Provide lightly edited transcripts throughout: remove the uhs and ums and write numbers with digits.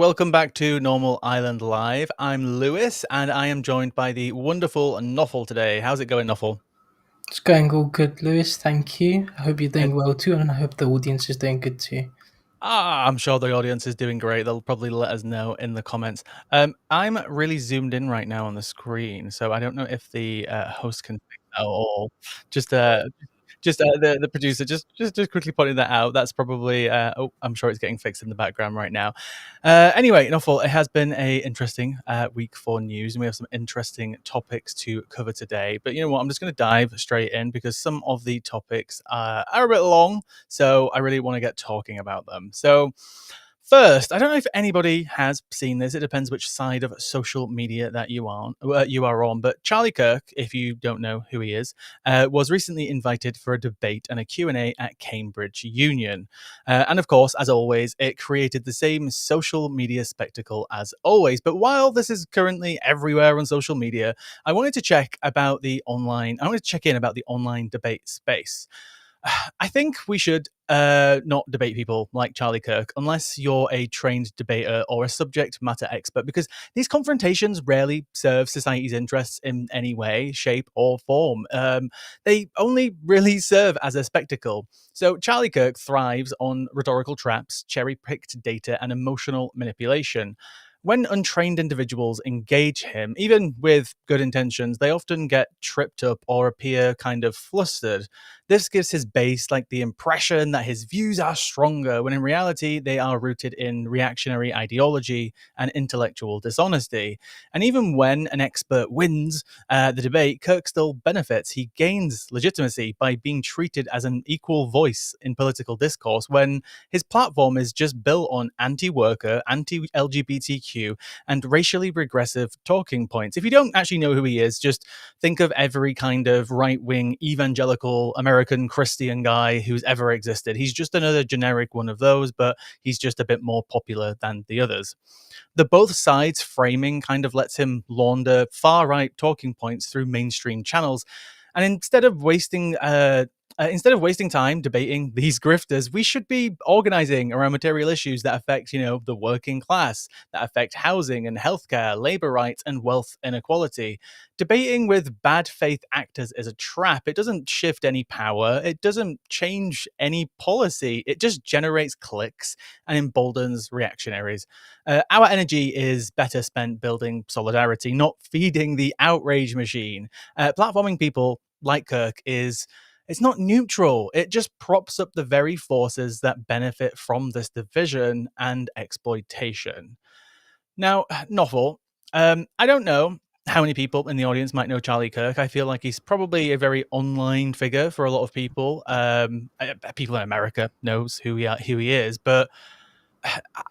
Welcome back to Normal Island Live. I'm Lewis, and I am joined by the wonderful Noffel today. How's it going, Noffel? It's going all good, Lewis. Thank you. I hope you're And doing well too, and I hope the audience is doing good too. I'm sure the audience is doing great. They'll probably let us know in the comments. I'm really zoomed in right now on the screen, so I don't know if the host can see that at all. Just the producer just quickly pointing that out. That's probably I'm sure it's getting fixed in the background right now. Anyway, enough. It has been a interesting week for news, and we have some interesting topics to cover today. But you know what? I'm just going to dive straight in because some of the topics are a bit long, so I really want to get talking about them. So, first, I don't know if anybody has seen this. It depends which side of social media that you are on. But Charlie Kirk, if you don't know who he is, was recently invited for a debate and a Q&A at Cambridge Union. And of course, as always, it created the same social media spectacle as always. But while this is currently everywhere on social media, I wanted to check about the online. I wanted to check in about the online debate space. I think we should not debate people like Charlie Kirk unless you're a trained debater or a subject matter expert, because these confrontations rarely serve society's interests in any way, shape, or form. They only really serve as a spectacle. So Charlie Kirk thrives on rhetorical traps, cherry picked data, and emotional manipulation. When untrained individuals engage him, even with good intentions, they often get tripped up or appear kind of flustered. This gives his base like the impression that his views are stronger, when in reality they are rooted in reactionary ideology and intellectual dishonesty. And even when an expert wins the debate, Kirk still benefits. He gains legitimacy by being treated as an equal voice in political discourse when his platform is just built on anti-worker, anti-LGBTQ, and racially regressive talking points. If you don't actually know who he is, just think of every kind of right-wing evangelical American Christian guy who's ever existed. He's just another generic one of those, but he's just a bit more popular than the others. The both sides framing kind of lets him launder far right talking points through mainstream channels. And instead of wasting time debating these grifters, we should be organizing around material issues that affect, the working class, that affect housing and healthcare, labor rights, and wealth inequality. Debating with bad faith actors is a trap. It doesn't shift any power, it doesn't change any policy, it just generates clicks and emboldens reactionaries. Our energy is better spent building solidarity, not feeding the outrage machine. Platforming people like Kirk is it's not neutral. It just props up the very forces that benefit from this division and exploitation. Now, Novel, I don't know how many people in the audience might know Charlie Kirk. I feel like he's probably a very online figure for a lot of people. People in America knows who he is, but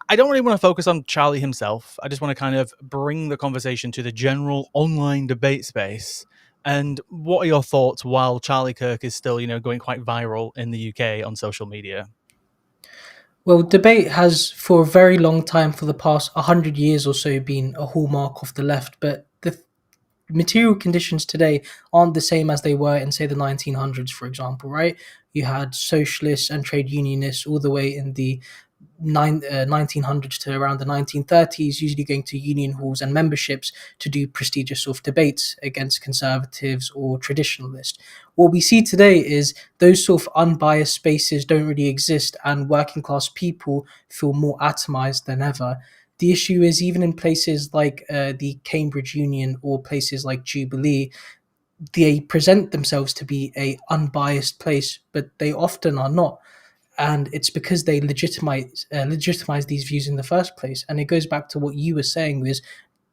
I don't really want to focus on Charlie himself. I just want to kind of bring the conversation to the general online debate space. And what are your thoughts while Charlie Kirk is still, going quite viral in the UK on social media? Well, debate has for a very long time, for the past 100 years or so, been a hallmark of the left, but the material conditions today aren't the same as they were in, say, the 1900s, for example, right? You had socialists and trade unionists all the way in the 1900s to around the 1930s, usually going to union halls and memberships to do prestigious sort of debates against conservatives or traditionalists. What we see today is those sort of unbiased spaces don't really exist, and working class people feel more atomized than ever. The issue is, even in places like the Cambridge Union or places like Jubilee, they present themselves to be a unbiased place, but they often are not, and it's because they legitimize these views in the first place. And it goes back to what you were saying: is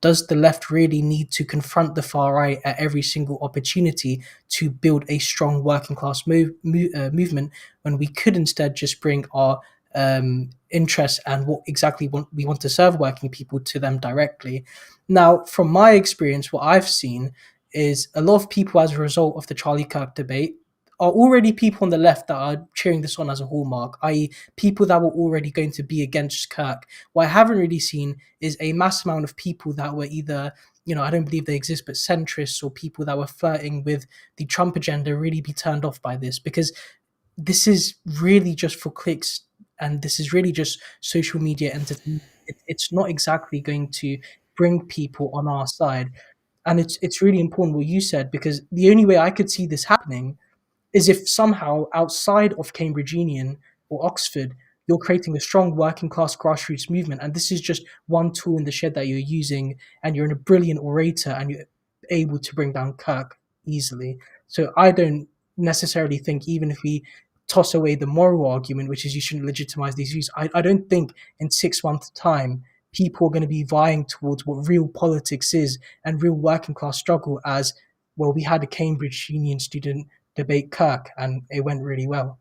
does the left really need to confront the far right at every single opportunity to build a strong working class movement, when we could instead just bring our interests and what exactly we want to serve working people to them directly? Now, from my experience, what I've seen is a lot of people, as a result of the Charlie Kirk debate, are already people on the left that are cheering this on as a hallmark, i.e., people that were already going to be against Kirk. What I haven't really seen is a mass amount of people that were either, I don't believe they exist, but centrists or people that were flirting with the Trump agenda really be turned off by this, because this is really just for clicks, and this is really just social media entertainment. it's not exactly going to bring people on our side. And it's really important what you said, because the only way I could see this happening is if somehow outside of Cambridge Union or Oxford, you're creating a strong working class grassroots movement. And this is just one tool in the shed that you're using, and you're a brilliant orator and you're able to bring down Kirk easily. So I don't necessarily think, even if we toss away the moral argument, which is you shouldn't legitimize these views, I don't think in 6 months' time people are going to be vying towards what real politics is and real working class struggle as, well, we had a Cambridge Union student debate Kirk, and it went really well.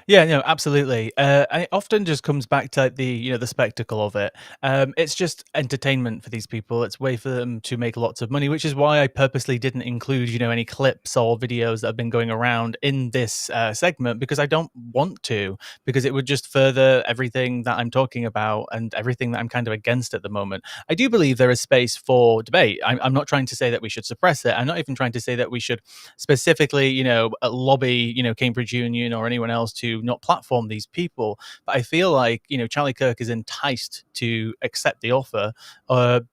Yeah, no, absolutely. And it often just comes back to the the spectacle of it. It's just entertainment for these people. It's a way for them to make lots of money, which is why I purposely didn't include any clips or videos that have been going around in this segment, because I don't want to, because it would just further everything that I'm talking about and everything that I'm kind of against at the moment. I do believe there is space for debate. I'm not trying to say that we should suppress it. I'm not even trying to say that we should specifically, lobby, Cambridge Union or anyone else to not platform these people. But I feel like, Charlie Kirk is enticed to accept the offer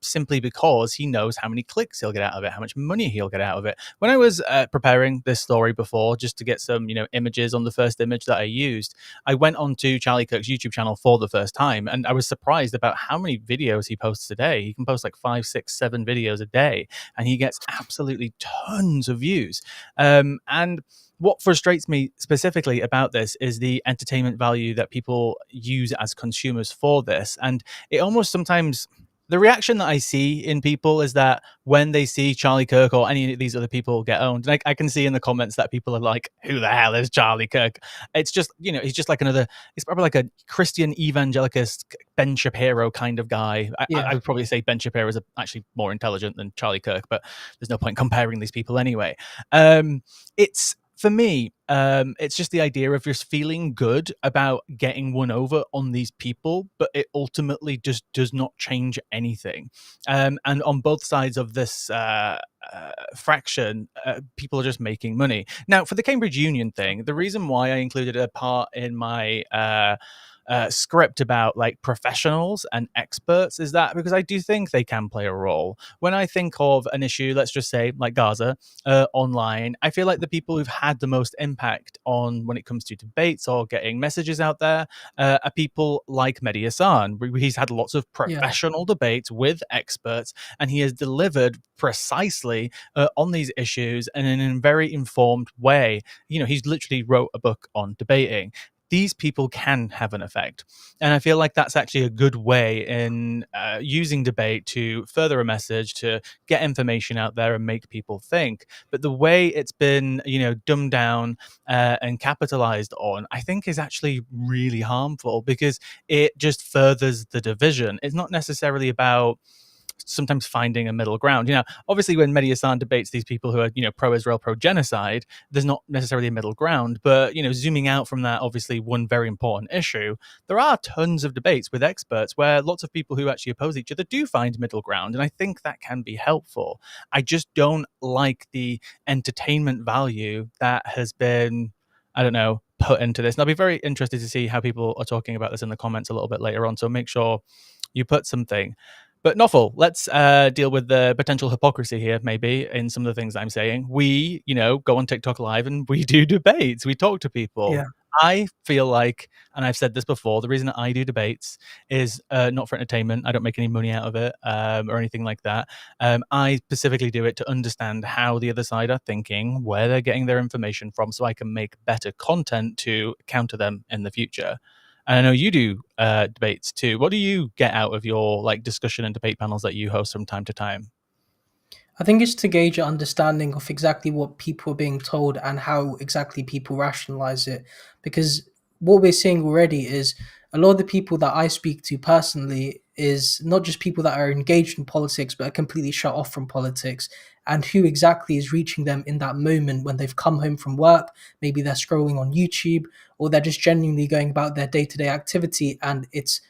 simply because he knows how many clicks he'll get out of it, how much money he'll get out of it. When I was preparing this story before, just to get some, images on the first image that I used, I went onto Charlie Kirk's YouTube channel for the first time, and I was surprised about how many videos he posts a day. He can post like 5, 6, 7 videos a day, and he gets absolutely tons of views. And what frustrates me specifically about this is the entertainment value that people use as consumers for this. And it almost sometimes, the reaction that I see in people is that when they see Charlie Kirk or any of these other people get owned, and I can see in the comments that people are like, who the hell is Charlie Kirk? It's just, he's just like another, he's probably like a Christian evangelicist Ben Shapiro kind of guy. I Yeah. would probably say Ben Shapiro is actually more intelligent than Charlie Kirk, but there's no point comparing these people anyway. It's for me, it's just the idea of just feeling good about getting one over on these people, but it ultimately just does not change anything. And on both sides of this fraction, people are just making money. Now, for the Cambridge Union thing, the reason why I included a part in my script about like professionals and experts is that because I do think they can play a role. When I think of an issue, let's just say like Gaza online, I feel like the people who've had the most impact on when it comes to debates or getting messages out there are people like Mehdi Hassan. He's had lots of Yeah. professional debates with experts, and he has delivered precisely on these issues and in a very informed way. He's literally wrote a book on debating. These people can have an effect. And I feel like that's actually a good way in using debate to further a message, to get information out there and make people think. But the way it's been, dumbed down and capitalized on, I think is actually really harmful because it just furthers the division. It's not necessarily about sometimes finding a middle ground. Obviously, when Mehdi Hassan debates these people who are, pro-Israel, pro-genocide, there's not necessarily a middle ground. But, zooming out from that, obviously, one very important issue, there are tons of debates with experts where lots of people who actually oppose each other do find middle ground. And I think that can be helpful. I just don't like the entertainment value that has been, I don't know, put into this. And I'll be very interested to see how people are talking about this in the comments a little bit later on. So make sure you put something. But Noffel, let's deal with the potential hypocrisy here, maybe, in some of the things I'm saying. We, go on TikTok Live and we do debates. We talk to people. Yeah. I feel like, and I've said this before, the reason that I do debates is not for entertainment. I don't make any money out of it or anything like that. I specifically do it to understand how the other side are thinking, where they're getting their information from, so I can make better content to counter them in the future. And I know you do debates too. What do you get out of your like discussion and debate panels that you host from time to time? I think it's to gauge an understanding of exactly what people are being told and how exactly people rationalize it. Because what we're seeing already is a lot of the people that I speak to personally is not just people that are engaged in politics but are completely shut off from politics, and who exactly is reaching them in that moment when they've come home from work. Maybe they're scrolling on YouTube, or they're just genuinely going about their day-to-day activity, and it's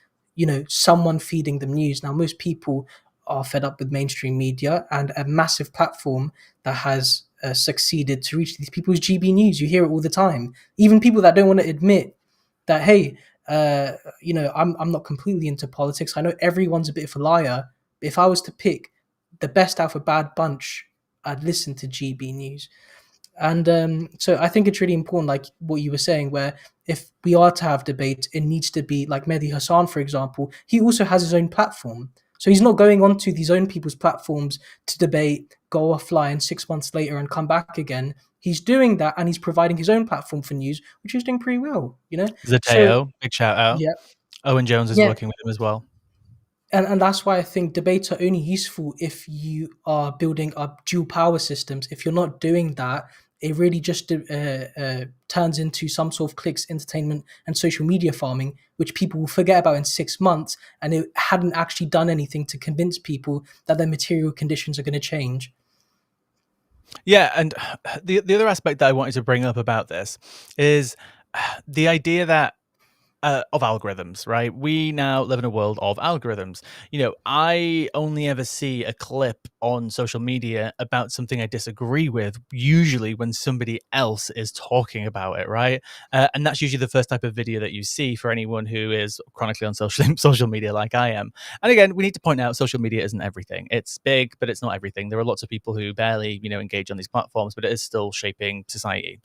someone feeding them news. Now most people are fed up with mainstream media, and a massive platform that has succeeded to reach these people is GB News. You hear it all the time. Even people that don't want to admit that, hey, uh, I'm not completely into politics. I know everyone's a bit of a liar, but if I was to pick the best out of a bad bunch, I'd listen to GB News. And so I think it's really important, like what you were saying, where if we are to have debates, it needs to be like Mehdi Hassan, for example. He also has his own platform. So he's not going onto these own people's platforms to debate, go offline 6 months later and come back again. He's doing that and he's providing his own platform for news, which is doing pretty well. So Zateo, big shout out. yeah, Owen Jones is yeah, working with him as well. and that's why I think debates are only useful if you are building up dual power systems. If you're not doing that, it really just turns into some sort of clicks, entertainment, and social media farming, which people will forget about in 6 months, and it hadn't actually done anything to convince people that their material conditions are going to change. Yeah, and the other aspect that I wanted to bring up about this is the idea that of algorithms, right? We now live in a world of algorithms. I only ever see a clip on social media about something I disagree with, usually when somebody else is talking about it, right? And that's usually the first type of video that you see for anyone who is chronically on social social media, like I am. And again, we need to point out social media isn't everything. It's big, but it's not everything. There are lots of people who barely, engage on these platforms, but it is still shaping society.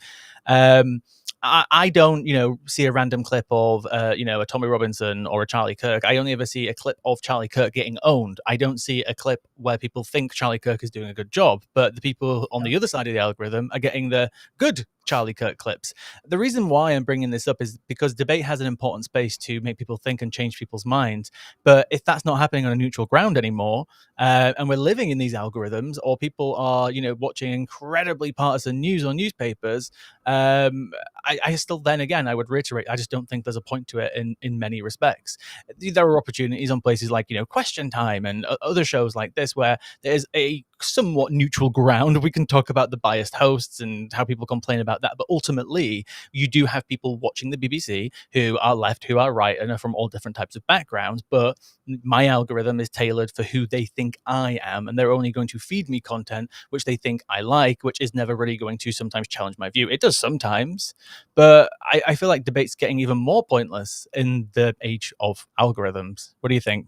Um, I don't, see a random clip of, a Tommy Robinson or a Charlie Kirk. I only ever see a clip of Charlie Kirk getting owned. I don't see a clip where people think Charlie Kirk is doing a good job, but the people on the other side of the algorithm are getting the good Charlie Kirk clips. The reason why I'm bringing this up is because debate has an important space to make people think and change people's minds. But if that's not happening on a neutral ground anymore, and we're living in these algorithms, or people are, watching incredibly partisan news or newspapers, I still, then again, I would reiterate, I just don't think there's a point to it in many respects. There are opportunities on places like, Question Time and other shows like this where there's a somewhat neutral ground. We can talk about the biased hosts and how people complain about that. But ultimately, you do have people watching the BBC who are left, who are right, and are from all different types of backgrounds. But my algorithm is tailored for who they think I am. And they're only going to feed me content which they think I like, which is never really going to sometimes challenge my view. It does sometimes, but I feel like debate's getting even more pointless in the age of algorithms. What do you think?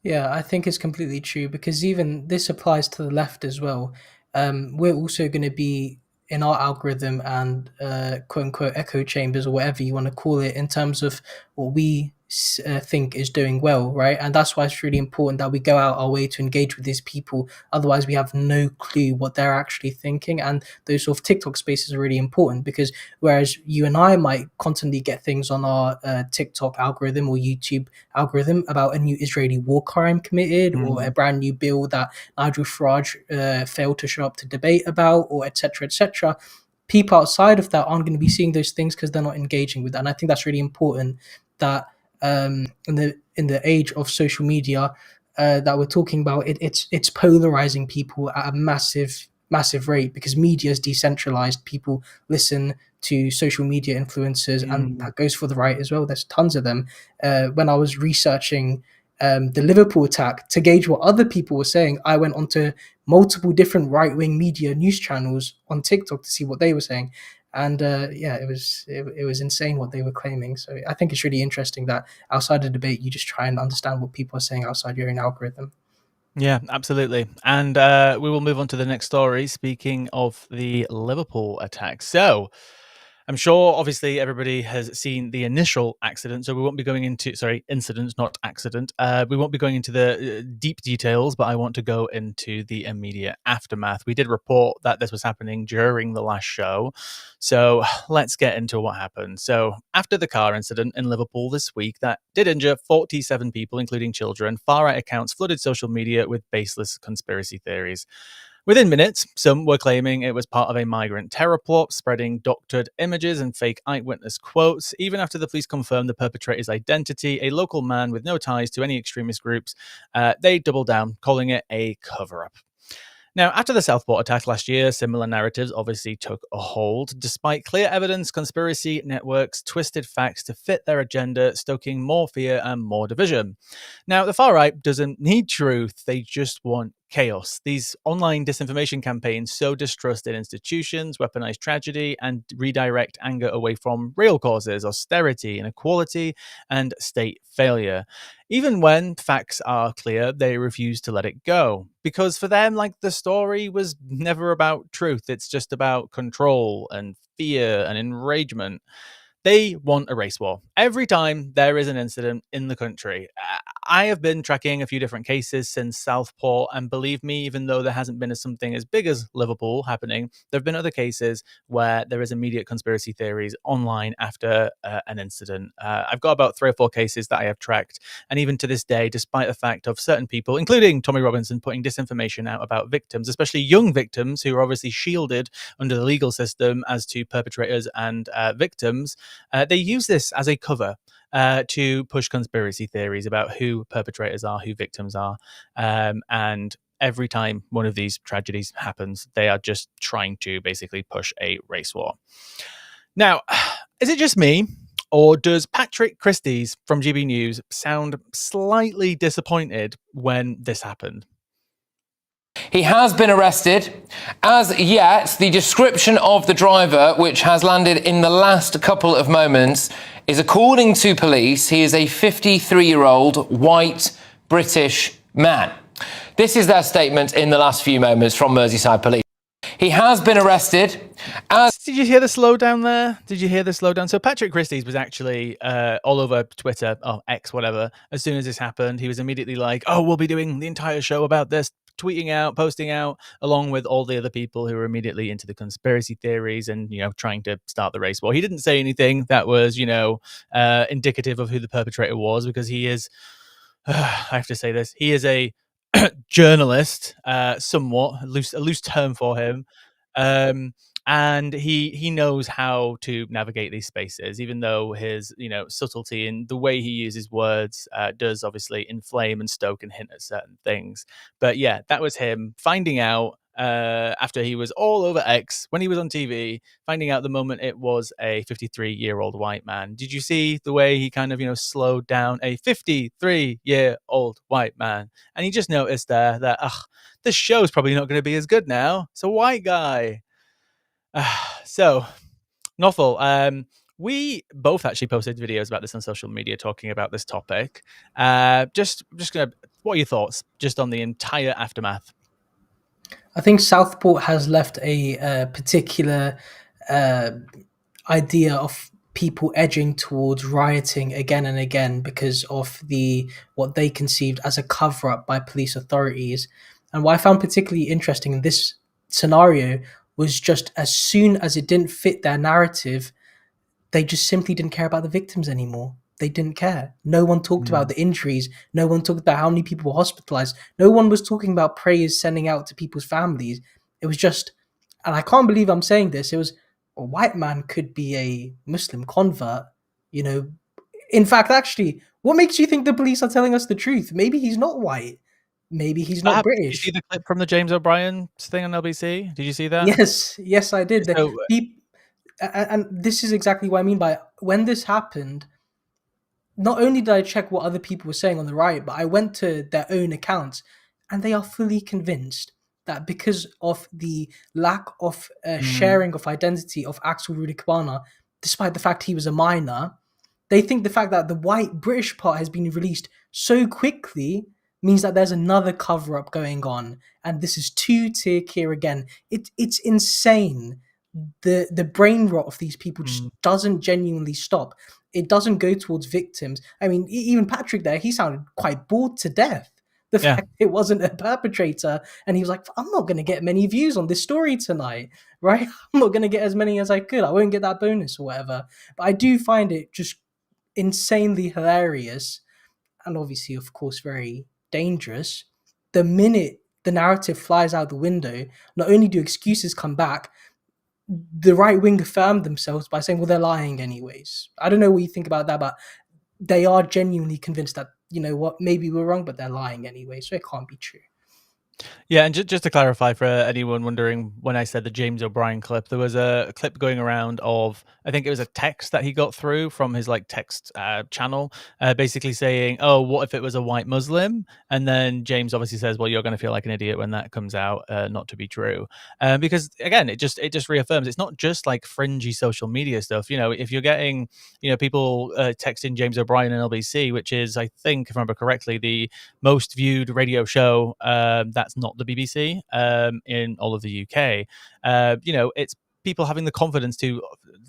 Yeah, I think it's completely true because even this applies to the left as well. We're also going to be in our algorithm and quote unquote echo chambers or whatever you want to call it in terms of what we think is doing well, right? And that's why it's really important that we go out our way to engage with these people. Otherwise, we have no clue what they're actually thinking. And those sort of TikTok spaces are really important because whereas you and I might constantly get things on our TikTok algorithm or YouTube algorithm about a new Israeli war crime committed or a Mm. brand new bill that Nigel Farage failed to show up to debate about, or etc. etc. People outside of that aren't going to be seeing those things because they're not engaging with that. And I think that's really important that in the age of social media that we're talking about, it's polarizing people at a massive rate because media is decentralized. People listen to social media influencers, and Mm. that goes for the right as well. There's tons of them. When I was researching the Liverpool attack to gauge what other people were saying, I went onto multiple different right wing media news channels on TikTok to see what they were saying. And yeah, it was insane what they were claiming. So I think it's really interesting that outside of debate, you just try and understand what people are saying outside your own algorithm. Yeah, absolutely. And we will move on to the next story. Speaking of the Liverpool attack. So, I'm sure, obviously, everybody has seen the initial accident, so we won't be going into, sorry, incident, not accident. We won't be going into the deep details, but I want to go into the immediate aftermath. We did report that this was happening during the last show, so let's get into what happened. So, after the car incident in Liverpool this week that did injure 47 people, including children, far right accounts flooded social media with baseless conspiracy theories. Within minutes, some were claiming it was part of a migrant terror plot, spreading doctored images and fake eyewitness quotes. Even after the police confirmed the perpetrator's identity, a local man with no ties to any extremist groups, they doubled down, calling it a cover up. Now, after the Southport attack last year, similar narratives obviously took a hold. Despite clear evidence, conspiracy networks twisted facts to fit their agenda, stoking more fear and more division. Now, the far right doesn't need truth, they just want chaos. These online disinformation campaigns sow distrust in institutions, weaponize tragedy, and redirect anger away from real causes: austerity, inequality, and state failure. Even when facts are clear, they refuse to let it go. Because for them, like, the story was never about truth, it's just about control and fear and enragement. They want a race war. Every time there is an incident in the country, I have been tracking a few different cases since Southport, and believe me, even though there hasn't been something as big as Liverpool happening, there have been other cases where there is immediate conspiracy theories online after an incident. I've got about 3 or 4 cases that I have tracked, and even to this day, despite the fact of certain people, including Tommy Robinson, putting disinformation out about victims, especially young victims who are obviously shielded under the legal system as to perpetrators and victims, they use this as a cover to push conspiracy theories about who perpetrators are, who victims are. And every time one of these tragedies happens, they are just trying to basically push a race war. Now, is it just me, or does Patrick Christys from GB News sound slightly disappointed when this happened? He has been arrested. As yet, the description of the driver, which has landed in the last couple of moments, is, according to police, he is a 53-year-old white British man. This is their statement in the last few moments from Merseyside Police. He has been arrested. Did you hear the slowdown there? Did you hear the slowdown? So Patrick Christys was actually all over Twitter, X, whatever. As soon as this happened, he was immediately like, "Oh, we'll be doing the entire show about this," tweeting out, posting out, along with all the other people who were immediately into the conspiracy theories and, trying to start the race war. He didn't say anything that was, indicative of who the perpetrator was, because he is, I have to say this, he is a journalist, somewhat a loose term for him. Um, and he knows how to navigate these spaces, even though his subtlety in the way he uses words does obviously inflame and stoke and hint at certain things. But yeah, that was him finding out after he was all over X when he was on TV, finding out the moment it was a 53-year-old white man. Did you see the way he kind of slowed down? A 53-year-old white man, and he just noticed there that this show's probably not going to be as good now. It's a white guy. So, Nothal, we both actually posted videos about this on social media talking about this topic. Just gonna, what are your thoughts just on the entire aftermath? I think Southport has left a particular uh, idea of people edging towards rioting again and again because of the what they conceived as a cover up by police authorities. And what I found particularly interesting in this scenario was just as soon as it didn't fit their narrative, they just simply didn't care about the victims anymore. They didn't care. No one talked about Mm. the injuries. No one talked about how many people were hospitalized. No one was talking about prayers sending out to people's families. It was just, and I can't believe I'm saying this, it was a white man could be a Muslim convert. You know, in fact, actually, what makes you think the police are telling us the truth? Maybe he's not white. Maybe he's not Did you see British. the clip from the James O'Brien thing on LBC? Did you see that? Yes, yes, I did. So, And this is exactly what I mean by when this happened. Not only did I check what other people were saying on the right, but I went to their own accounts, and they are fully convinced that because of the lack of mm, sharing of identity of Axel Rudikbana, despite the fact he was a minor, they think the fact that the white British part has been released so quickly means that there's another cover up going on, and this is two-tier here again. It's insane. The brain rot of these people just mm, doesn't genuinely stop. It doesn't go towards victims. I mean, even Patrick there, he sounded quite bored to death. The yeah. fact it wasn't a perpetrator, and he was like, "I'm not going to get many views on this story tonight, right? I'm not going to get as many as I could. I won't get that bonus or whatever." But I do find it just insanely hilarious, and obviously, of course, very dangerous. The minute the narrative flies out the window, not only do excuses come back, the right wing affirmed themselves by saying, well, they're lying anyways. I don't know what you think about that, but they are genuinely convinced that, you know what, maybe we're wrong, but they're lying anyway, so it can't be true. Yeah, and just to clarify for anyone wondering, when I said the James O'Brien clip, there was a clip going around of, I think it was a text that he got through from his like text channel, basically saying, "Oh, what if it was a white Muslim?" And then James obviously says, "Well, you're going to feel like an idiot when that comes out, not to be true," because again, it just reaffirms it's not just like fringy social media stuff. You know, if you're getting people texting James O'Brien and LBC, which is, I think, if I remember correctly, the most viewed radio show that's not the BBC in all of the UK. It's people having the confidence to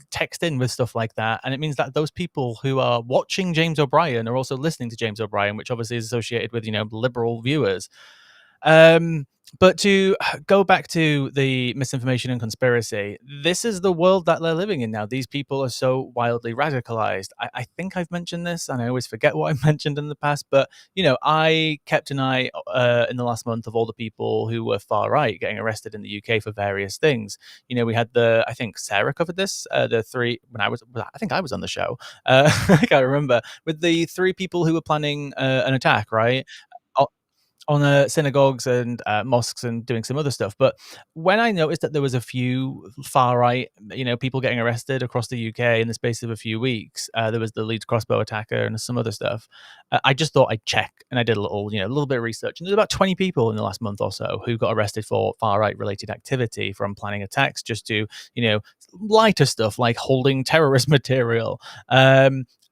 text in with stuff like that, and it means that those people who are watching James O'Brien are also listening to James O'Brien, which obviously is associated with liberal viewers. Um, but to go back to the misinformation and conspiracy, this is the world that they're living in now. These people are so wildly radicalized. I think I've mentioned this, and I always forget what I mentioned in the past. But I kept an eye in the last month of all the people who were far right getting arrested in the UK for various things. We had I think Sarah covered this, the three when I think I was on the show. I can't remember with the three people who were planning an attack, right? On synagogues and mosques and doing some other stuff. But when I noticed that there was a few far right, people getting arrested across the UK in the space of a few weeks, there was the Leeds crossbow attacker and some other stuff. I just thought I'd check, and I did a little bit of research, and there's about 20 people in the last month or so who got arrested for far right related activity, from planning attacks just to lighter stuff like holding terrorist material.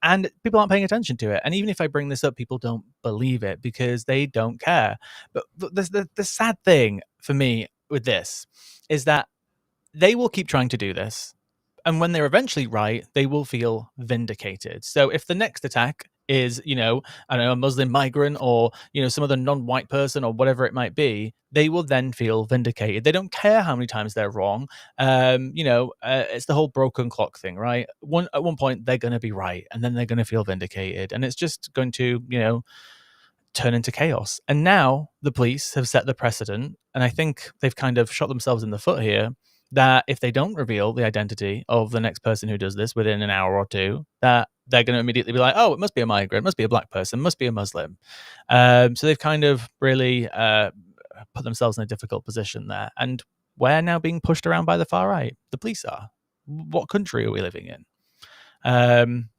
And people aren't paying attention to it. And even if I bring this up, people don't believe it because they don't care. But the sad thing for me with this is that they will keep trying to do this. And when they're eventually right, they will feel vindicated. So if the next attack is, I don't know, a Muslim migrant or, some other non-white person or whatever it might be, they will then feel vindicated. They don't care how many times they're wrong. It's the whole broken clock thing, right? At one point, they're going to be right, and then they're going to feel vindicated. And it's just going to, turn into chaos. And now the police have set the precedent, and I think they've kind of shot themselves in the foot here, that if they don't reveal the identity of the next person who does this within an hour or two, that they're going to immediately be like, oh, it must be a migrant, must be a black person, must be a Muslim. So they've kind of really put themselves in a difficult position there. And we're now being pushed around by the far right. The police are. What country are we living in?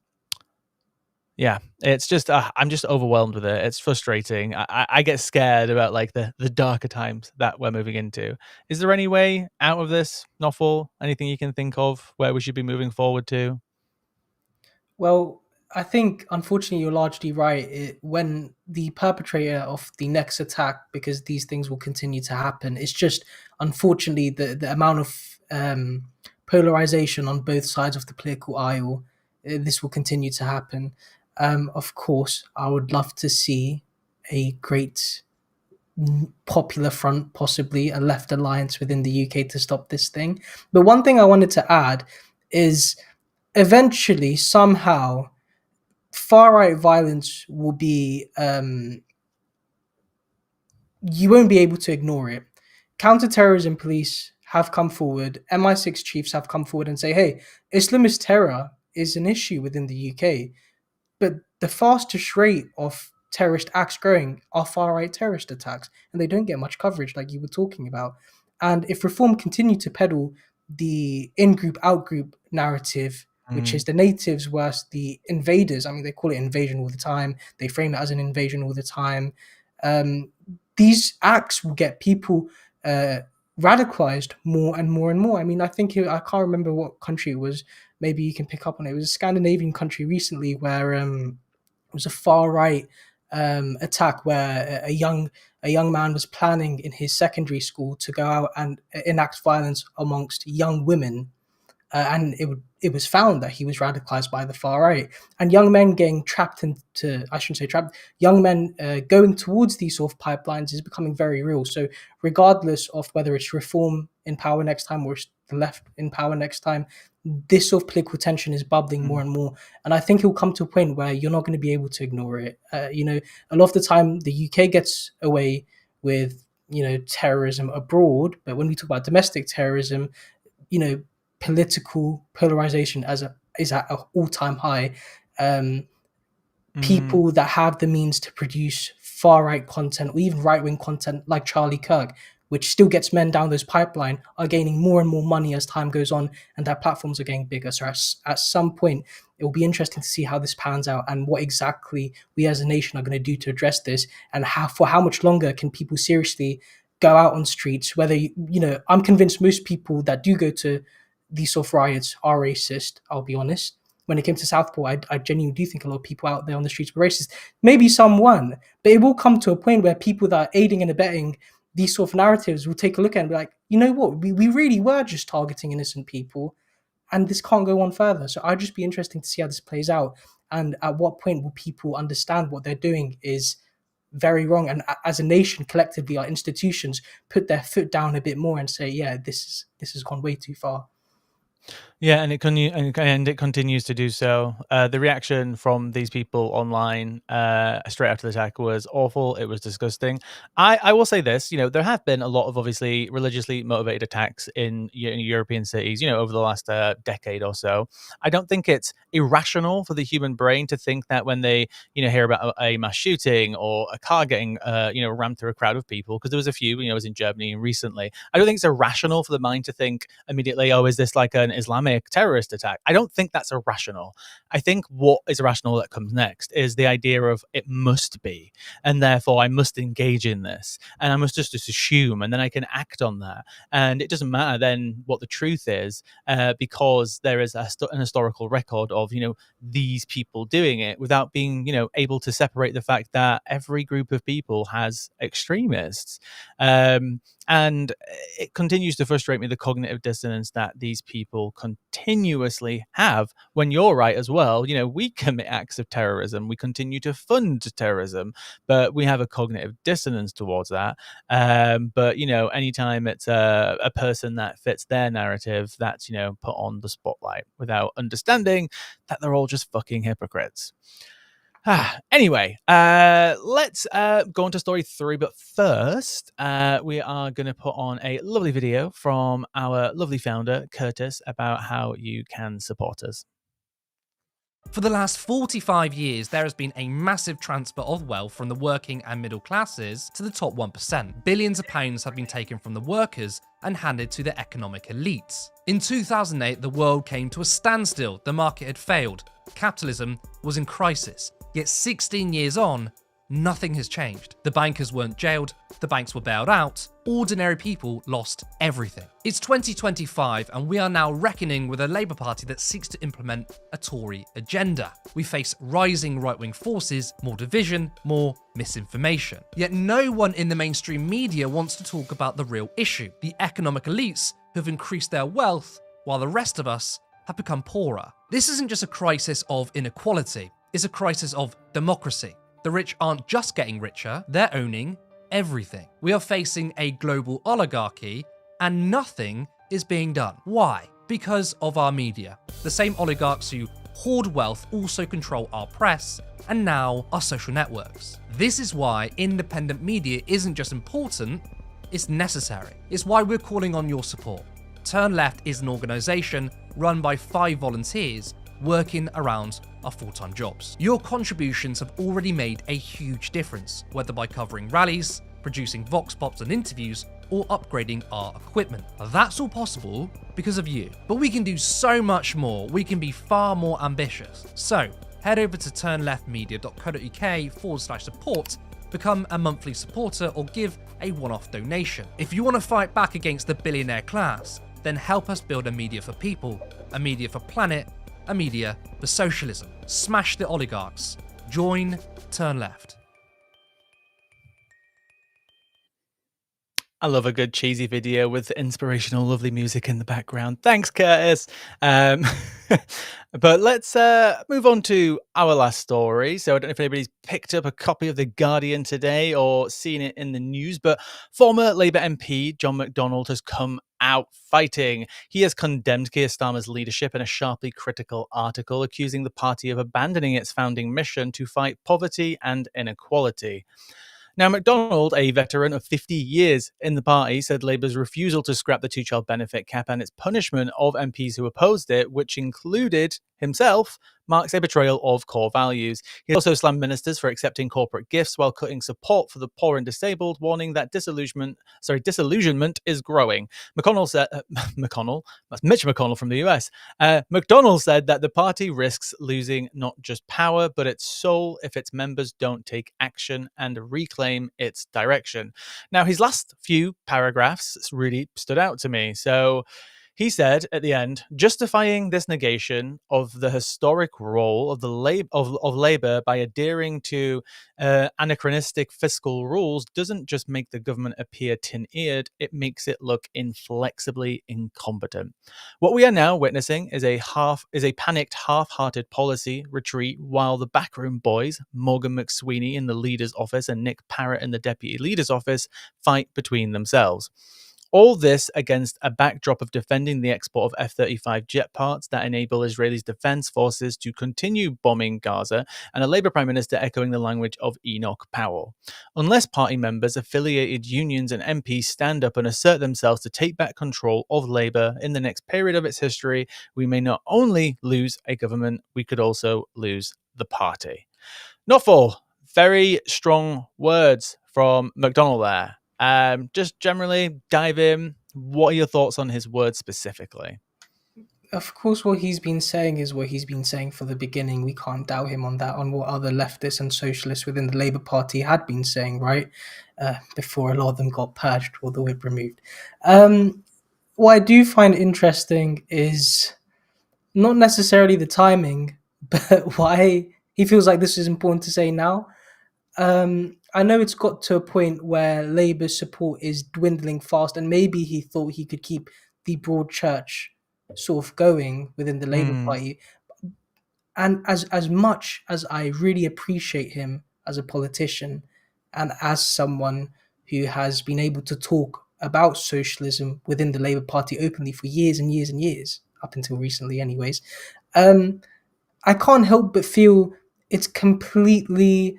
Yeah, it's just I'm just overwhelmed with it. It's frustrating. I get scared about like the darker times that we're moving into. Is there any way out of this, Novel? Anything you can think of where we should be moving forward to? Well, I think unfortunately you're largely right. When the perpetrator of the next attack, because these things will continue to happen, it's just unfortunately the amount of polarization on both sides of the political aisle. This will continue to happen. Of course, I would love to see a great popular front, possibly a left alliance within the UK to stop this thing. But one thing I wanted to add is eventually, somehow, far right violence will be you won't be able to ignore it. Counterterrorism police have come forward, MI6 chiefs have come forward and say, hey, Islamist terror is an issue within the UK. But the fastest rate of terrorist acts growing are far right terrorist attacks, and they don't get much coverage, like you were talking about. And if reform continue to peddle the in group, out group narrative, which is Mm, the natives versus the invaders, I mean, they call it invasion all the time, they frame it as an invasion all the time. Um, these acts will get people radicalized more and more and more. I mean, I can't remember what country it was. Maybe you can pick up on it. It was a Scandinavian country recently where it was a far right attack where a young man was planning in his secondary school to go out and enact violence amongst young women, and it was found that he was radicalized by the far right, and young men getting trapped into, I shouldn't say trapped, young men going towards these sort of pipelines is becoming very real. So regardless of whether it's reform in power next time or it's the left in power next time, this sort of political tension is bubbling more mm, and more, and I think it will come to a point where you're not going to be able to ignore it. A lot of the time the UK gets away with terrorism abroad, but when we talk about domestic terrorism, you know political polarization is at an all-time high. um, mm, People that have the means to produce far right content or even right wing content like Charlie Kirk, which still gets men down those pipeline, are gaining more and more money as time goes on, and their platforms are getting bigger. So at some point, it will be interesting to see how this pans out and what exactly we as a nation are going to do to address this, and how much longer can people seriously go out on streets. Whether I'm convinced most people that do go to these sort of riots are racist. I'll be honest. When it came to Southport, I genuinely do think a lot of people out there on the streets were racist. Maybe some weren't, but it will come to a point where people that are aiding and abetting these sort of narratives will take a look at it and be like, you know what, we really were just targeting innocent people, and this can't go on further. So I'd just be interesting to see how this plays out, and at what point will people understand what they're doing is very wrong, and as a nation, collectively, our institutions put their foot down a bit more and say, yeah, this has gone way too far. Yeah, and it continues to do so. The reaction from these people online straight after the attack was awful. It was disgusting. I will say this, there have been a lot of obviously religiously motivated attacks in European cities, over the last decade or so. I don't think it's irrational for the human brain to think that when they, hear about a mass shooting or a car getting, rammed through a crowd of people, because there was a few, I was in Germany recently. I don't think it's irrational for the mind to think immediately, oh, is this like an Islamic terrorist attack? I don't think that's irrational. I think what is irrational that comes next is the idea of it must be, and therefore I must engage in this, and I must just assume, and then I can act on that. And it doesn't matter then what the truth is, because there is an historical record of, these people doing it without being, able to separate the fact that every group of people has extremists. And it continues to frustrate me, the cognitive dissonance that these people continuously have when you're right as well. We commit acts of terrorism, we continue to fund terrorism, but we have a cognitive dissonance towards that. But, anytime it's a person that fits their narrative, that's, put on the spotlight without understanding that they're all just fucking hypocrites. Anyway, let's go on to story 3. But first, we are going to put on a lovely video from our lovely founder, Curtis, about how you can support us. For the last 45 years, there has been a massive transfer of wealth from the working and middle classes to the top 1%. Billions of pounds have been taken from the workers and handed to the economic elites. In 2008, the world came to a standstill. The market had failed. Capitalism was in crisis. Yet 16 years on, nothing has changed. The bankers weren't jailed, the banks were bailed out, ordinary people lost everything. It's 2025 and we are now reckoning with a Labour Party that seeks to implement a Tory agenda. We face rising right-wing forces, more division, more misinformation. Yet no one in the mainstream media wants to talk about the real issue, the economic elites who have increased their wealth while the rest of us have become poorer. This isn't just a crisis of inequality, it's a crisis of democracy. The rich aren't just getting richer, they're owning everything. We are facing a global oligarchy and nothing is being done. Why? Because of our media. The same oligarchs who hoard wealth also control our press and now our social networks. This is why independent media isn't just important, it's necessary. It's why we're calling on your support. Turn Left is an organisation run by 5 volunteers working around our full-time jobs. Your contributions have already made a huge difference, whether by covering rallies, producing vox pops and interviews, or upgrading our equipment. That's all possible because of you. But we can do so much more. We can be far more ambitious. So head over to turnleftmedia.co.uk/support, become a monthly supporter, or give a one-off donation. If you want to fight back against the billionaire class, then help us build a media for people, a media for planet, a media for socialism. Smash the oligarchs. Join Turn Left. I love a good cheesy video with inspirational, lovely music in the background. Thanks, Curtis. But let's move on to our last story. So I don't know if anybody's picked up a copy of The Guardian today or seen it in the news, but former Labour MP John McDonnell has come out fighting. He has condemned Keir Starmer's leadership in a sharply critical article, accusing the party of abandoning its founding mission to fight poverty and inequality. Now, McDonald, a veteran of 50 years in the party, said Labour's refusal to scrap the 2-child benefit cap and its punishment of MPs who opposed it, which included himself marks a betrayal of core values. He also slammed ministers for accepting corporate gifts while cutting support for the poor and disabled, warning that disillusionment is growing. McConnell said, McConnell, that's Mitch McConnell from the US. McDonnell said that the party risks losing not just power, but its soul if its members don't take action and reclaim its direction. Now, his last few paragraphs really stood out to me. So, he said at the end, justifying this negation of the historic role of Labour by adhering to anachronistic fiscal rules doesn't just make the government appear tin-eared; it makes it look inflexibly incompetent. What we are now witnessing is a panicked, half-hearted policy retreat, while the backroom boys, Morgan McSweeney in the leader's office and Nick Parrott in the deputy leader's office, fight between themselves. All this against a backdrop of defending the export of F-35 jet parts that enable Israel's defense forces to continue bombing Gaza, and a Labour Prime Minister echoing the language of Enoch Powell. Unless party members, affiliated unions, and MPs stand up and assert themselves to take back control of Labour in the next period of its history, we may not only lose a government, we could also lose the party. Not for very strong words from McDonnell there. Just generally dive in. What are your thoughts on his words specifically? Of course, what he's been saying is what he's been saying for the beginning. We can't doubt him on that, on what other leftists and socialists within the Labour Party had been saying, right? Before a lot of them got purged or the whip removed. What I do find interesting is not necessarily the timing, but why he feels like this is important to say now. I know it's got to a point where Labour's support is dwindling fast, and maybe he thought he could keep the broad church sort of going within the Labour Mm, Party. And as much as I really appreciate him as a politician and as someone who has been able to talk about socialism within the Labour Party openly for years and years and years, up until recently, anyways, um, I can't help but feel it's completely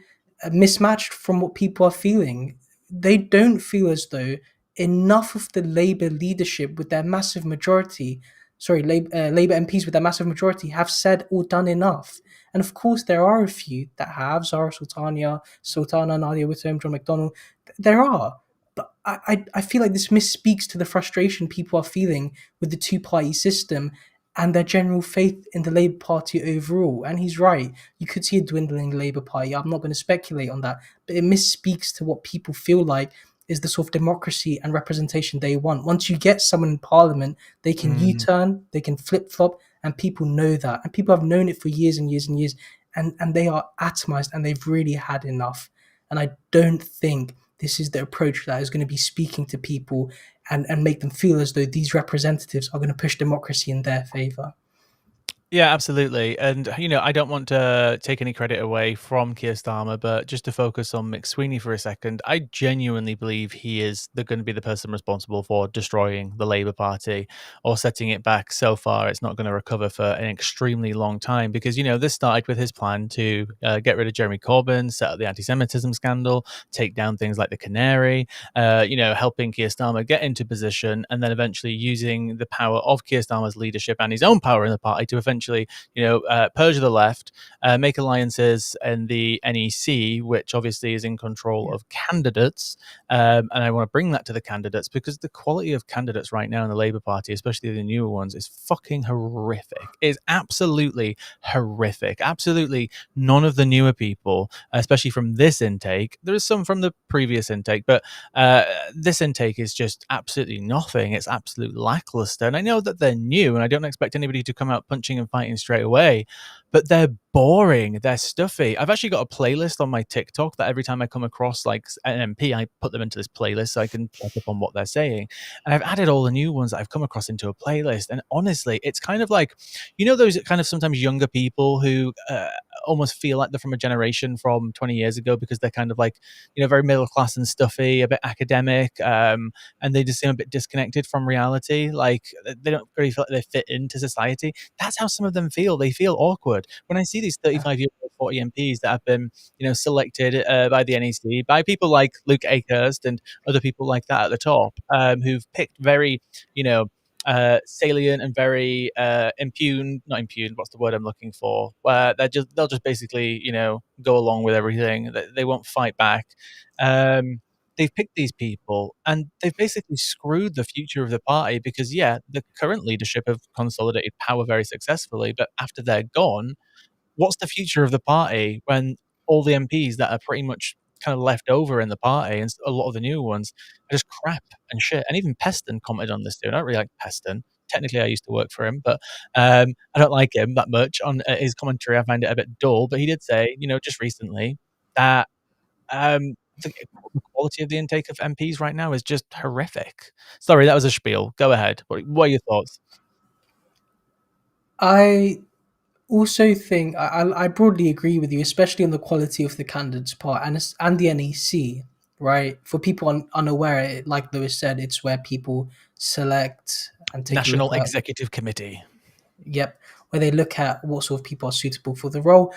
mismatched from what people are feeling. They don't feel as though enough of the Labour leadership, with their massive majority, Labour MPs with their massive majority, have said or done enough. And of course, there are a few that have: Zara Sultana, Nadia Whittam, John McDonnell. There are. But I feel like this misspeaks to the frustration people are feeling with the two-party system and their general faith in the Labour Party overall. And he's right. You could see a dwindling Labour Party. I'm not going to speculate on that, but it misspeaks to what people feel like is the sort of democracy and representation they want. Once you get someone in Parliament, they can mm. U-turn, they can flip-flop, and people know that. And people have known it for years and years and years, and they are atomized, and they've really had enough. And I don't think this is the approach that is going to be speaking to people and make them feel as though these representatives are going to push democracy in their favor. Yeah, absolutely. And, I don't want to take any credit away from Keir Starmer, but just to focus on McSweeney for a second, I genuinely believe he is going to be the person responsible for destroying the Labour Party or setting it back so far it's not going to recover for an extremely long time. Because, this started with his plan to get rid of Jeremy Corbyn, set up the anti-Semitism scandal, take down things like the Canary, helping Keir Starmer get into position, and then eventually using the power of Keir Starmer's leadership and his own power in the party to eventually, purge the left, make alliances in the NEC, which obviously is in control Yeah. of candidates. And I want to bring that to the candidates because the quality of candidates right now in the Labour Party, especially the newer ones, is fucking horrific. It's absolutely horrific. Absolutely none of the newer people, especially from this intake, there is some from the previous intake, but this intake is just absolutely nothing. It's absolute lackluster. And I know that they're new, and I don't expect anybody to come out punching and fighting straight away, but they're boring. They're stuffy. I've actually got a playlist on my TikTok that every time I come across like an MP, I put them into this playlist so I can check up on what they're saying. And I've added all the new ones that I've come across into a playlist. And honestly, it's kind of like, those kind of sometimes younger people who almost feel like they're from a generation from 20 years ago because they're kind of like, very middle class and stuffy, a bit academic, and they just seem a bit disconnected from reality. Like they don't really feel like they fit into society. That's how some of them feel. They feel awkward. When I see these 35-year-old 40 MPs that have been, selected by the NEC, by people like Luke Akehurst and other people like that at the top, who've picked very, you know, salient and very impugned, not impugned, what's the word I'm looking for? Where they'll just basically, go along with everything. They won't fight back. They've picked these people and they've basically screwed the future of the party because, yeah, the current leadership have consolidated power very successfully, but after they're gone, what's the future of the party when all the MPs that are pretty much kind of left over in the party and a lot of the new ones are just crap and shit. And even Peston commented on this too. I don't really like Peston. Technically, I used to work for him, but I don't like him that much on his commentary. I find it a bit dull. But he did say, just recently that um, the quality of the intake of MPs right now is just horrific. Sorry, that was a spiel. Go ahead. What are your thoughts? I also think I broadly agree with you, especially on the quality of the candidates part and the NEC. Right, for people unaware, like Lewis said, it's where people select and take a look National at. Executive Committee. Yep, where they look at what sort of people are suitable for the role.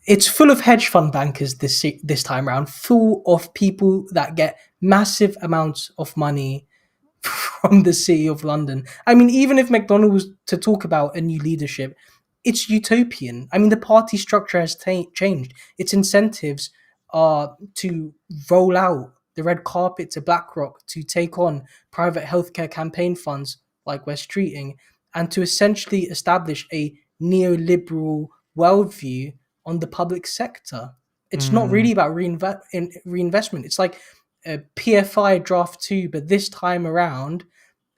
It's full of hedge fund bankers this time around, full of people that get massive amounts of money from the city of London. I mean, even if McDonald was to talk about a new leadership, it's utopian. I mean, the party structure has changed. Its incentives are to roll out the red carpet to BlackRock, to take on private healthcare campaign funds like West Streeting, and to essentially establish a neoliberal worldview on the public sector. It's not Mm. really about reinvestment. It's like PFI draft 2, but this time around,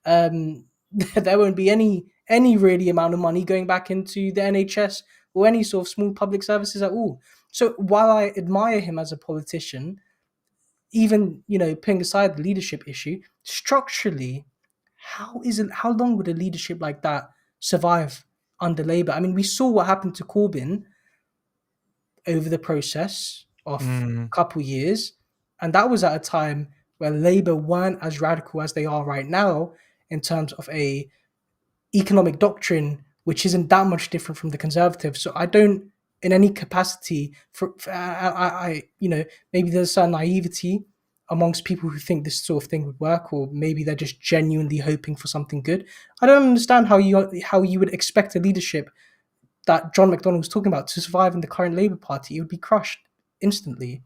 um, there won't be any really amount of money going back into the NHS or any sort of small public services at all. So while I admire him as a politician, even putting aside the leadership issue, structurally, how long would a leadership like that survive under Labour? I mean, we saw what happened to Corbyn over the process of Mm. a couple years, and that was at a time where Labour weren't as radical as they are right now in terms of a economic doctrine, which isn't that much different from the Conservatives. So I don't, in any capacity, maybe there's some naivety amongst people who think this sort of thing would work, or maybe they're just genuinely hoping for something good. I don't understand how you would expect a leadership that John McDonnell was talking about to survive in the current Labour Party. It would be crushed instantly.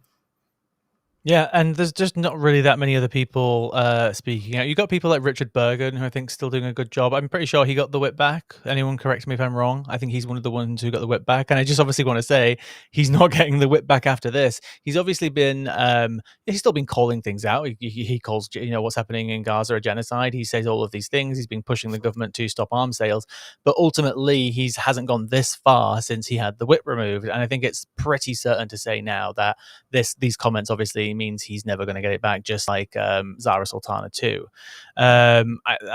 Yeah, and there's just not really that many other people speaking out. You got people like Richard Bergen, who I think is still doing a good job. I'm pretty sure he got the whip back. Anyone correct me if I'm wrong? I think he's one of the ones who got the whip back. And I just obviously want to say he's not getting the whip back after this. He's obviously been he's still been calling things out. He calls what's happening in Gaza a genocide. He says all of these things. He's been pushing the government to stop arms sales, but ultimately he hasn't gone this far since he had the whip removed. And I think it's pretty certain to say now that these comments obviously means he's never going to get it back, just like Zara Sultana too. I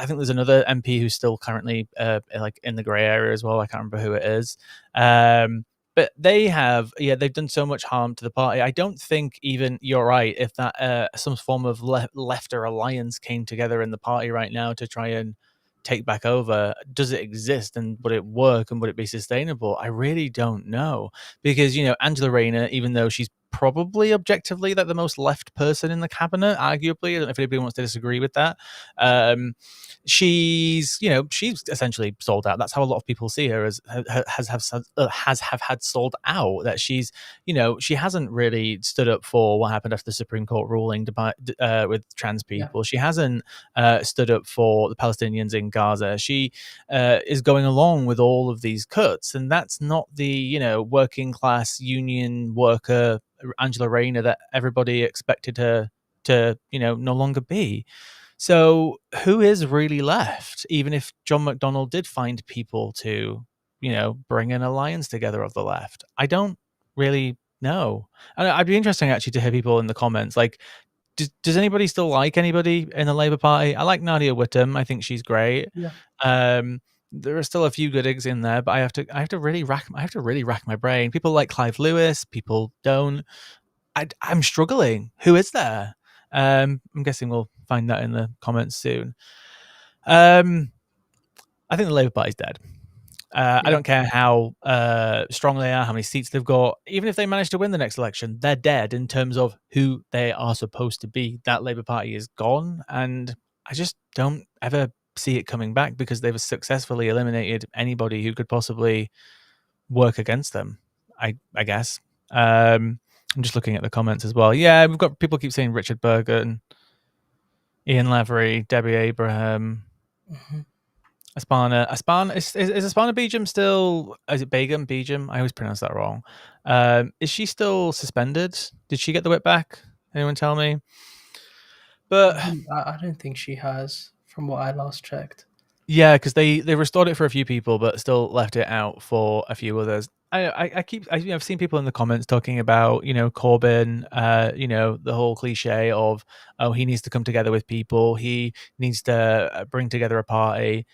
think there's another MP who's still currently like in the grey area as well. I can't remember who it is. But they've done so much harm to the party. I don't think even you're right if that some form of left or alliance came together in the party right now to try and take back over. Does it exist and would it work and would it be sustainable? I really don't know because Angela Rayner, even though she's probably objectively like the most left person in the cabinet, arguably, I don't know if anybody wants to disagree with that. She's essentially sold out. That's how a lot of people see her, as have had sold out. That she hasn't really stood up for what happened after the Supreme Court ruling with trans Yeah. people. She hasn't stood up for the Palestinians in Gaza. She is going along with all of these cuts, and that's not the working class union worker Angela Rayner that everybody expected her to no longer be. So who is really left? Even if John McDonnell did find people to bring an alliance together of the left, I don't really know. And I'd be interesting actually to hear people in the comments like, does anybody still like anybody in the Labour Party? I like Nadia Whittome. I think she's great. Yeah. There are still a few good eggs in there, but I have to really rack my brain. People like Clive Lewis. People don't. I'm struggling. Who is there? I'm guessing we'll find that in the comments soon. I think the Labour Party's dead. I Yeah. don't care how strong they are, how many seats they've got. Even if they manage to win the next election, they're dead in terms of who they are supposed to be. That Labour Party is gone, and I just don't ever see it coming back because they've successfully eliminated anybody who could possibly work against them. I guess. I'm just looking at the comments as well. Yeah, we've got people keep saying Richard Bergen, Ian Lavery, Debbie Abraham, Mhm. Aspana. Is Aspana Beejam still? Is it Begum Beejam? I always pronounce that wrong. Is she still suspended? Did she get the whip back? Anyone tell me? But I don't think she has, from what I last checked. yeah, because they restored it for a few people, but still left it out for a few others. I've seen people in the comments talking about Corbyn, the whole cliche of, oh, he needs to come together with people, he needs to bring together a party.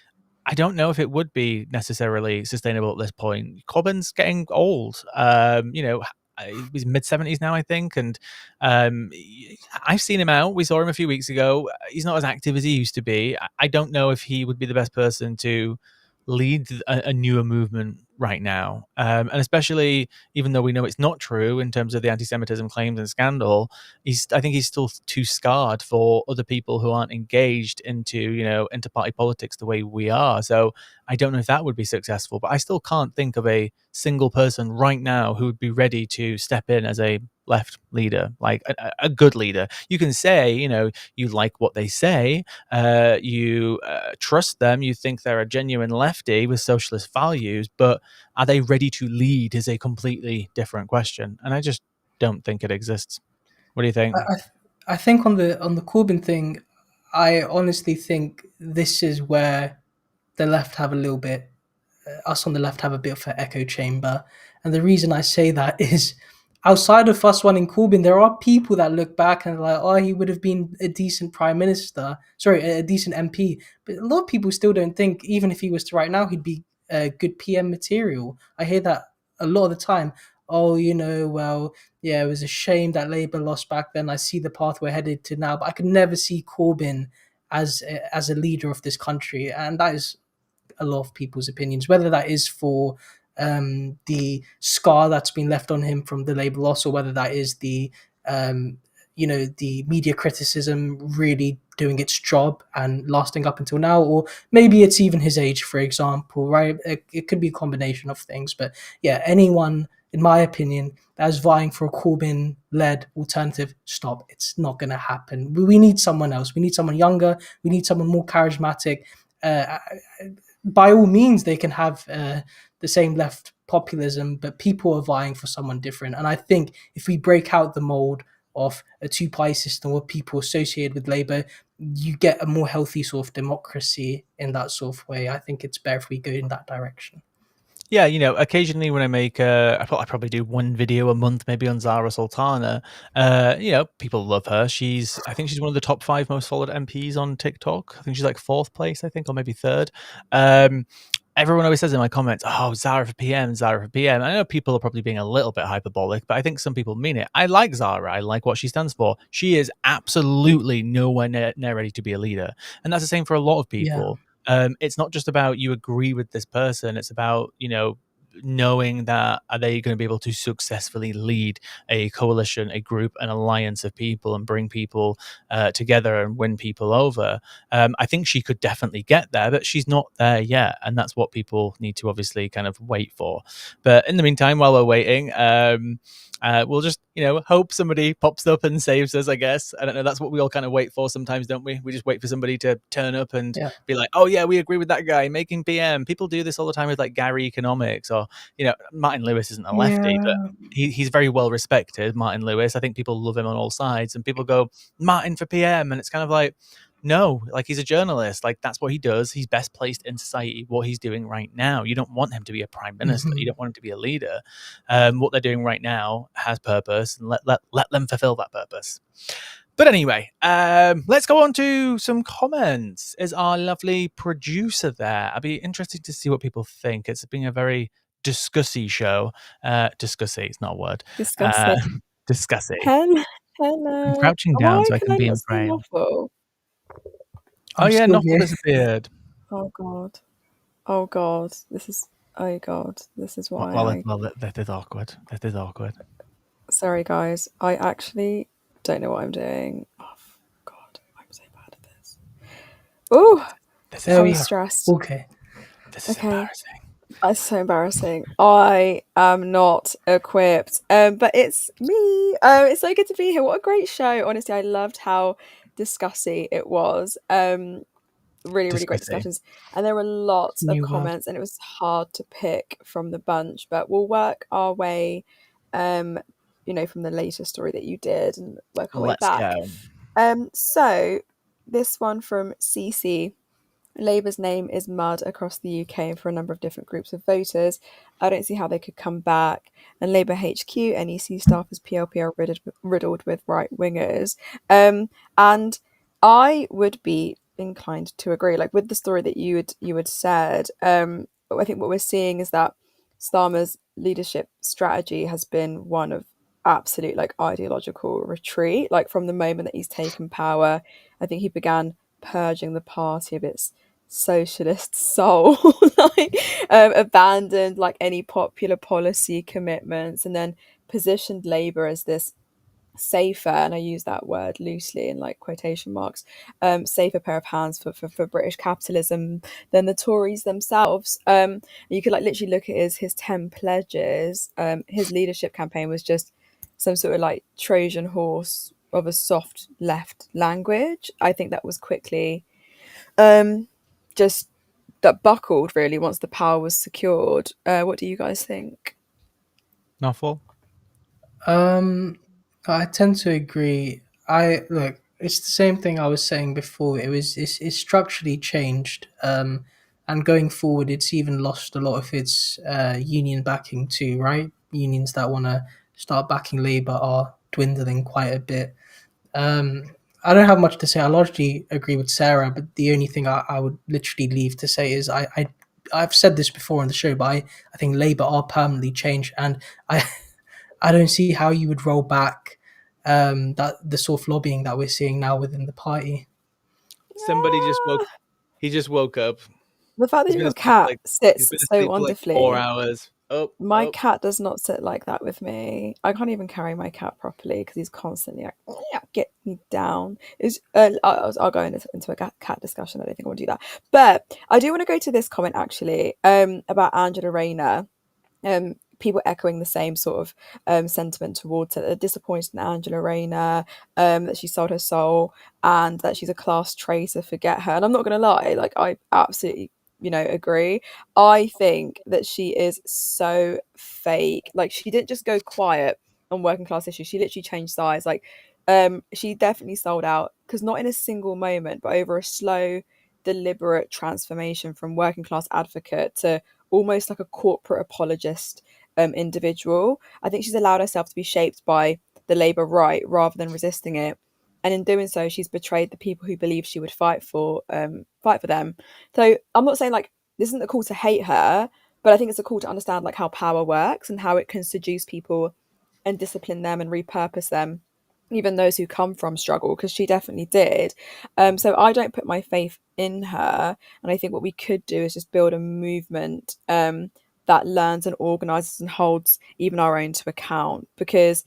I don't know if it would be necessarily sustainable at this point. Corbyn's getting old. He's mid-70s now, I think, and um, I've seen him out. We saw him a few weeks ago. He's not as active as he used to be. I don't know if he would be the best person to lead a newer movement right now, and especially even though we know it's not true in terms of the anti-Semitism claims and scandal, I think he's still too scarred for other people who aren't engaged into party politics the way we are. So I don't know if that would be successful, but I still can't think of a single person right now who would be ready to step in as a left leader, like a good leader. You can say, you like what they say, you trust them, you think they're a genuine lefty with socialist values, but are they ready to lead is a completely different question. And I just don't think it exists. What do you think? I, I think on the Corbyn thing, I honestly think this is where the left have a little bit us on the left have a bit of an echo chamber. And the reason I say that is outside of us wanting Corbyn, there are people that look back and are like, oh, he would have been a decent prime minister, sorry, a decent MP. But a lot of people still don't think, even if he was to right now, he'd be a good PM material. I hear that a lot of the time. Oh, well, yeah, it was a shame that Labour lost back then. I see the path we're headed to now, but I could never see Corbyn as a leader of this country, and that is a lot of people's opinions, whether that is for the scar that's been left on him from the Labour loss, or whether that is um, the media criticism really doing its job and lasting up until now, or maybe it's even his age, for example, right? It could be a combination of things, but yeah, anyone, in my opinion, that is vying for a Corbyn-led alternative, stop. It's not going to happen. We need someone else. We need someone younger. We need someone more charismatic. Uh, by all means, they can have the same left populism, but people are vying for someone different. And I think if we break out the mold of a two-party system where people associated with Labour, you get a more healthy sort of democracy in that sort of way. I think it's better if we go in that direction. Yeah, occasionally when I make, I probably do one video a month, maybe on Zara Sultana. People love her. I think she's one of the top 5 most followed MPs on TikTok. I think she's like 4th place, I think, or maybe 3rd. Um, Everyone always says in my comments, "Oh, Zara for PM, Zara for PM." I know people are probably being a little bit hyperbolic, but I think some people mean it. I like Zara. I like what she stands for. She is absolutely nowhere near ready to be a leader, and that's the same for a lot of Yeah. people. It's not just about you agree with this person. It's about, knowing that are they going to be able to successfully lead a coalition, a group, an alliance of people and bring people together and win people over. I think she could definitely get there, but she's not there yet. And that's what people need to obviously kind of wait for. But in the meantime, while we're waiting, we'll just, hope somebody pops up and saves us, I guess. I don't know. That's what we all kind of wait for sometimes, don't we? We just wait for somebody to turn up and Yeah. be like, oh, yeah, we agree with that guy making PM. People do this all the time with like Gary Economics, or, Martin Lewis isn't a lefty, but Yeah. he's very well respected, Martin Lewis. I think people love him on all sides, and people go, Martin for PM. And it's kind of like, no, like he's a journalist. Like that's what he does. He's best placed in society, what he's doing right now. You don't want him to be a prime minister. You Mhm. don't want him to be a leader. What they're doing right now has purpose, and let them fulfill that purpose. But anyway, let's go on to some comments. Is our lovely producer there? I'd be interested to see what people think. It's been a very discussy show. Discussy, it's not a word. Disgusting. Uh, discussy. Hello. I'm Hello. crouching down Why so I can can I be not in see frame. Novel? Oh I'm yeah, still Novel here. disappeared. Oh god. Oh god. This is. Oh god. This is why I. That is awkward. That is awkward. Sorry, guys. I actually don't know what I'm doing. Oh god. I'm so bad at this. Ooh. This is There I'm we are. stressed. Okay. this is Okay. embarrassing. It's so embarrassing. I am not equipped. But it's me. It's so good to be here. What a great show. Honestly, I loved how discussy it was. Really, really great Disgusting. discussions. And there were lots of New word. comments, and it was hard to pick from the bunch, but we'll work our way, um, from the latest story that you did and work our way Let's back. go. So this one from CC. Labour's name is mud across the UK for a number of different groups of voters. I don't see how they could come back. And Labour HQ, NEC staff as PLP are riddled with right wingers. And I would be inclined to agree. Like with the story that you had said, I think what we're seeing is that Starmer's leadership strategy has been one of absolute like ideological retreat. Like from the moment that he's taken power, I think he began purging the party of its socialist soul, like abandoned like any popular policy commitments, and then positioned Labour as this safer, and I use that word loosely in like quotation marks, safer pair of hands for British capitalism than the Tories themselves. You could like literally look at his 10 pledges. His leadership campaign was just some sort of like Trojan horse of a soft left language. I think that was quickly um, just that buckled really once the power was secured. What do you guys think? Novel. Um, I tend to agree. I look. It's the same thing I was saying before. It's structurally changed. And going forward, it's even lost a lot of its union backing too. Right, unions that want to start backing Labour are dwindling quite a bit. Um, I don't have much to say. I largely agree with Sarah, but the only thing I would literally leave to say is I've said this before on the show, but I think Labour are permanently changed, and I I don't see how you would roll back that the sort of lobbying that we're seeing now within the party. Somebody just woke. Ah, He just woke up. the fact that He's been your asleep for cat like. He's sits been so asleep for like 4 wonderfully. hours. Oh, My oh. cat does not sit like that with me. I can't even carry my cat properly because he's constantly like, "Yeah, get me down." I'll go into a cat discussion. I don't think I want to do that. But I do want to go to this comment actually about Angela Rayner, people echoing the same sort of sentiment towards her. They're disappointed in Angela Rayner, that she sold her soul and that she's a class traitor. Forget her. And I'm not going to lie, like I absolutely, agree. I think that she is so fake. Like she didn't just go quiet on working class issues. She literally changed sides. Like, she definitely sold out because not in a single moment, but over a slow, deliberate transformation from working class advocate to almost like a corporate apologist individual. I think she's allowed herself to be shaped by the Labour right rather than resisting it. And in doing so, she's betrayed the people who believe she would fight for them. So I'm not saying like this isn't a call to hate her, but I think it's a call to understand like how power works and how it can seduce people and discipline them and repurpose them, even those who come from struggle, because she definitely did. So I don't put my faith in her, and I think what we could do is just build a movement that learns and organises and holds even our own to account. Because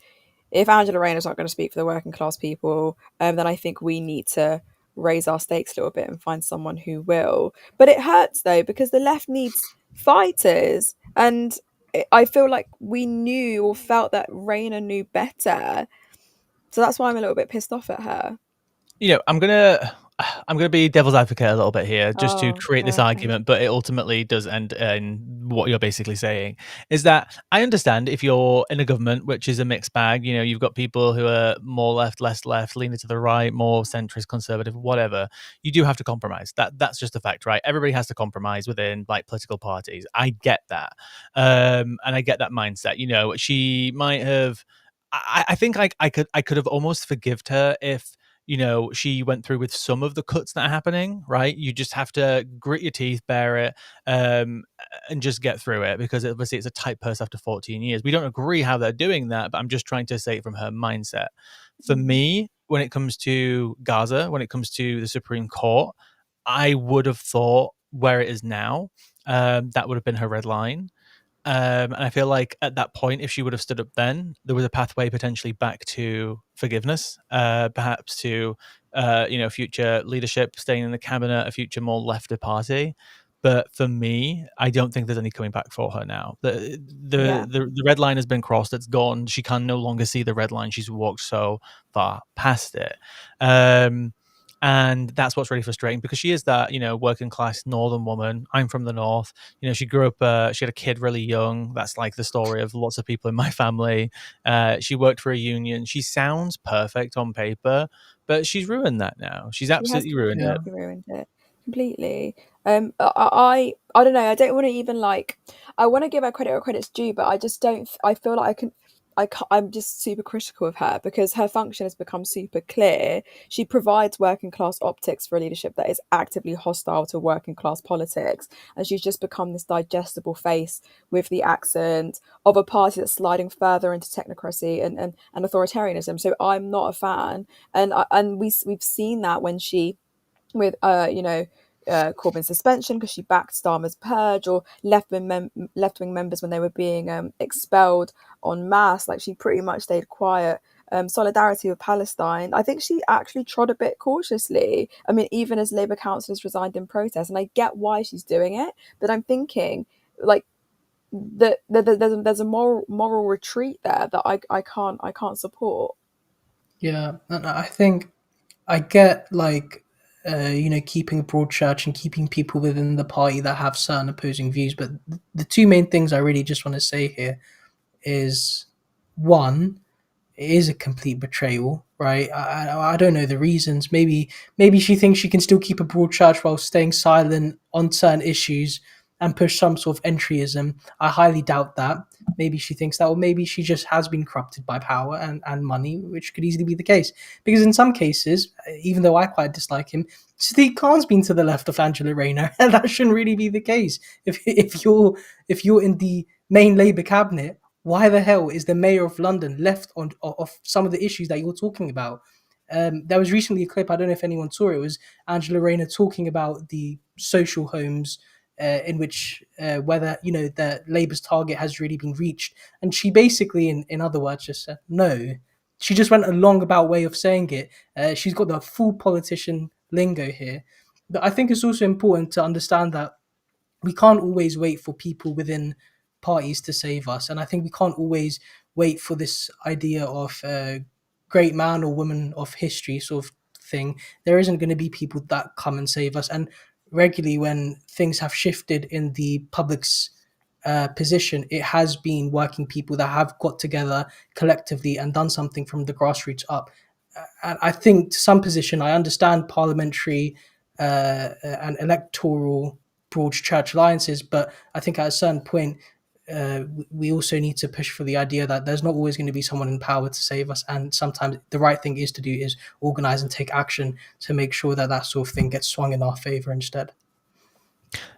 if Angela Rayner's not going to speak for the working class people, then I think we need to raise our stakes a little bit and find someone who will. But it hurts though because the left needs fighters, and I feel like we knew or felt that Rayner knew better, so that's why I'm a little bit pissed off at her. I'm gonna be devil's advocate a little bit here, just to Oh, create this okay. argument, but it ultimately does end in what you're basically saying. Is that I understand if you're in a government, which is a mixed bag, you've got people who are more left, less left, leaning to the right, more centrist, conservative, whatever. You do have to compromise. That's just a fact, right? Everybody has to compromise within like political parties. I get that. And I get that mindset. She might have I think I could have almost forgived her if she went through with some of the cuts that are happening, right? You just have to grit your teeth, bear it, and just get through it because obviously it's a tight purse after 14 years. We don't agree how they're doing that, but I'm just trying to say it from her mindset. For Mhm. me, when it comes to Gaza, when it comes to the Supreme Court, I would have thought where it is now, that would have been her red line. And I feel like at that point, if she would have stood up then, there was a pathway potentially back to forgiveness, perhaps to future leadership, staying in the cabinet, a future more left party. But for me, I don't think there's any coming back for her now. Yeah. The red line has been crossed. It's gone. She can no longer see the red line. She's walked so far past it. And that's what's really frustrating, because she is that, working class northern woman. I'm from the north. She grew up, she had a kid really young. That's like the story of lots of people in my family. She worked for a union. She sounds perfect on paper, but she's ruined that now. She's She has absolutely ruined Yeah. it. completely ruined it. Completely. I don't know. I don't want to even like. I want to give her credit where credit's due, but I just don't. I feel like I can. I'm just super critical of her because her function has become super clear. She provides working class optics for a leadership that is actively hostile to working class politics, and she's just become this digestible face with the accent of a party that's sliding further into technocracy and authoritarianism. So I'm not a fan, and we've seen that when she with Corbyn's suspension because she backed Starmer's purge, or left wing members when they were being expelled en masse. Like she pretty much stayed quiet. Solidarity with Palestine. I think she actually trod a bit cautiously. I mean, even as Labour councillors resigned in protest, and I get why she's doing it, but I'm thinking like there's a moral retreat there that I can't support. Yeah, and I think I get like keeping a broad church and keeping people within the party that have certain opposing views, but the two main things I really just want to say here is one, it is a complete betrayal, right? I don't know the reasons. Maybe she thinks she can still keep a broad church while staying silent on certain issues and push some sort of entryism. I highly doubt that. Maybe she thinks that, or maybe she just has been corrupted by power and money, which could easily be the case. Because in some cases, even though I quite dislike him, Sadiq Khan's been to the left of Angela Rayner, and that shouldn't really be the case. If you're in the main Labour cabinet, why the hell is the mayor of London left on of some of the issues that you're talking about? There was recently a clip, I don't know if anyone saw it, it was Angela Rayner talking about the social homes in which whether the Labour's target has really been reached, and she basically, in other words, just said no. She just went a long about way of saying it. She's got the full politician lingo here, but I think it's also important to understand that we can't always wait for people within parties to save us. And I think we can't always wait for this idea of great man or woman of history sort of thing. There isn't going to be people that come and save us. And regularly, when things have shifted in the public's position, it has been working people that have got together collectively and done something from the grassroots up. And I think to some position, I understand parliamentary and electoral broad church alliances, but I think at a certain point, we also need to push for the idea that there's not always going to be someone in power to save us, and sometimes the right thing is to do is organize and take action to make sure that that sort of thing gets swung in our favor instead.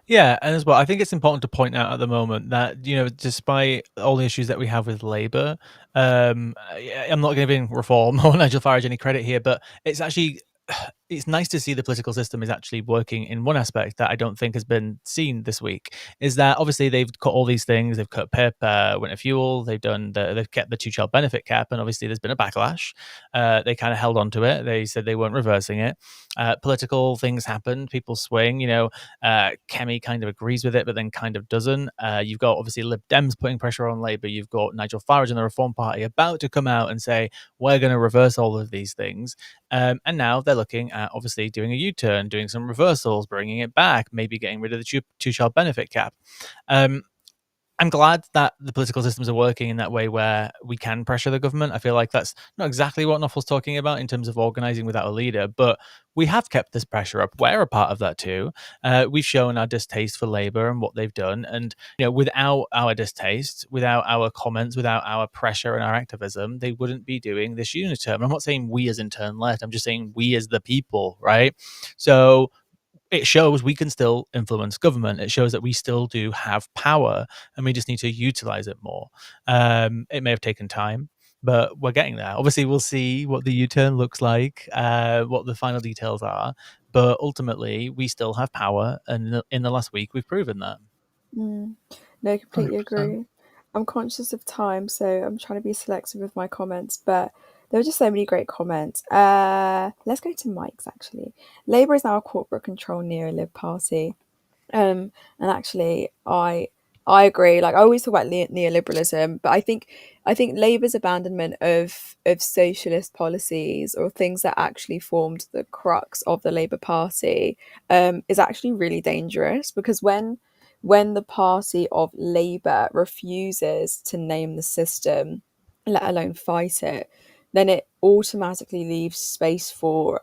Yeah, and as well, I think it's important to point out at the moment that, despite all the issues that we have with Labour, I'm not giving Reform or Nigel Farage any credit here, but it's actually it's nice to see the political system is actually working in one aspect that I don't think has been seen this week. Is that obviously they've cut all these things, they've cut PIP, winter fuel, they've kept the two-child benefit cap, and obviously there's been a backlash. They kind of held on to it. They said they weren't reversing it. Political things happened, people swing. Kemi kind of agrees with it, but then kind of doesn't. You've got obviously Lib Dems putting pressure on Labour. You've got Nigel Farage and the Reform Party about to come out and say we're going to reverse all of these things. And now they're looking at obviously doing a U-turn, doing some reversals, bringing it back, maybe getting rid of the two-child benefit cap. I'm glad that the political systems are working in that way where we can pressure the government. I feel like that's not exactly what Knopfler's talking about in terms of organising without a leader, but we have kept this pressure up. We're a part of that too. We've shown our distaste for Labour and what they've done. And without our distaste, without our comments, without our pressure and our activism, they wouldn't be doing this uniterm. I'm not saying we as in turn left. I'm just saying we as the people, right? So it shows we can still influence government. It shows that we still do have power, and we just need to utilize it more. It may have taken time, but we're getting there. Obviously, we'll see what the U-turn looks like, what the final details are. But ultimately, we still have power, and in the last week, we've proven that. Mm. No, completely 100%. agree. I'm conscious of time, so I'm trying to be selective with my comments, but there were just so many great comments. Let's go to Mike's actually. Labour is now a corporate controlled neo-lib party. And actually, I agree. Like I always talk about neoliberalism, but I think Labour's abandonment of socialist policies or things that actually formed the crux of the Labour Party is actually really dangerous because when the party of Labour refuses to name the system, let alone fight it, then it automatically leaves space for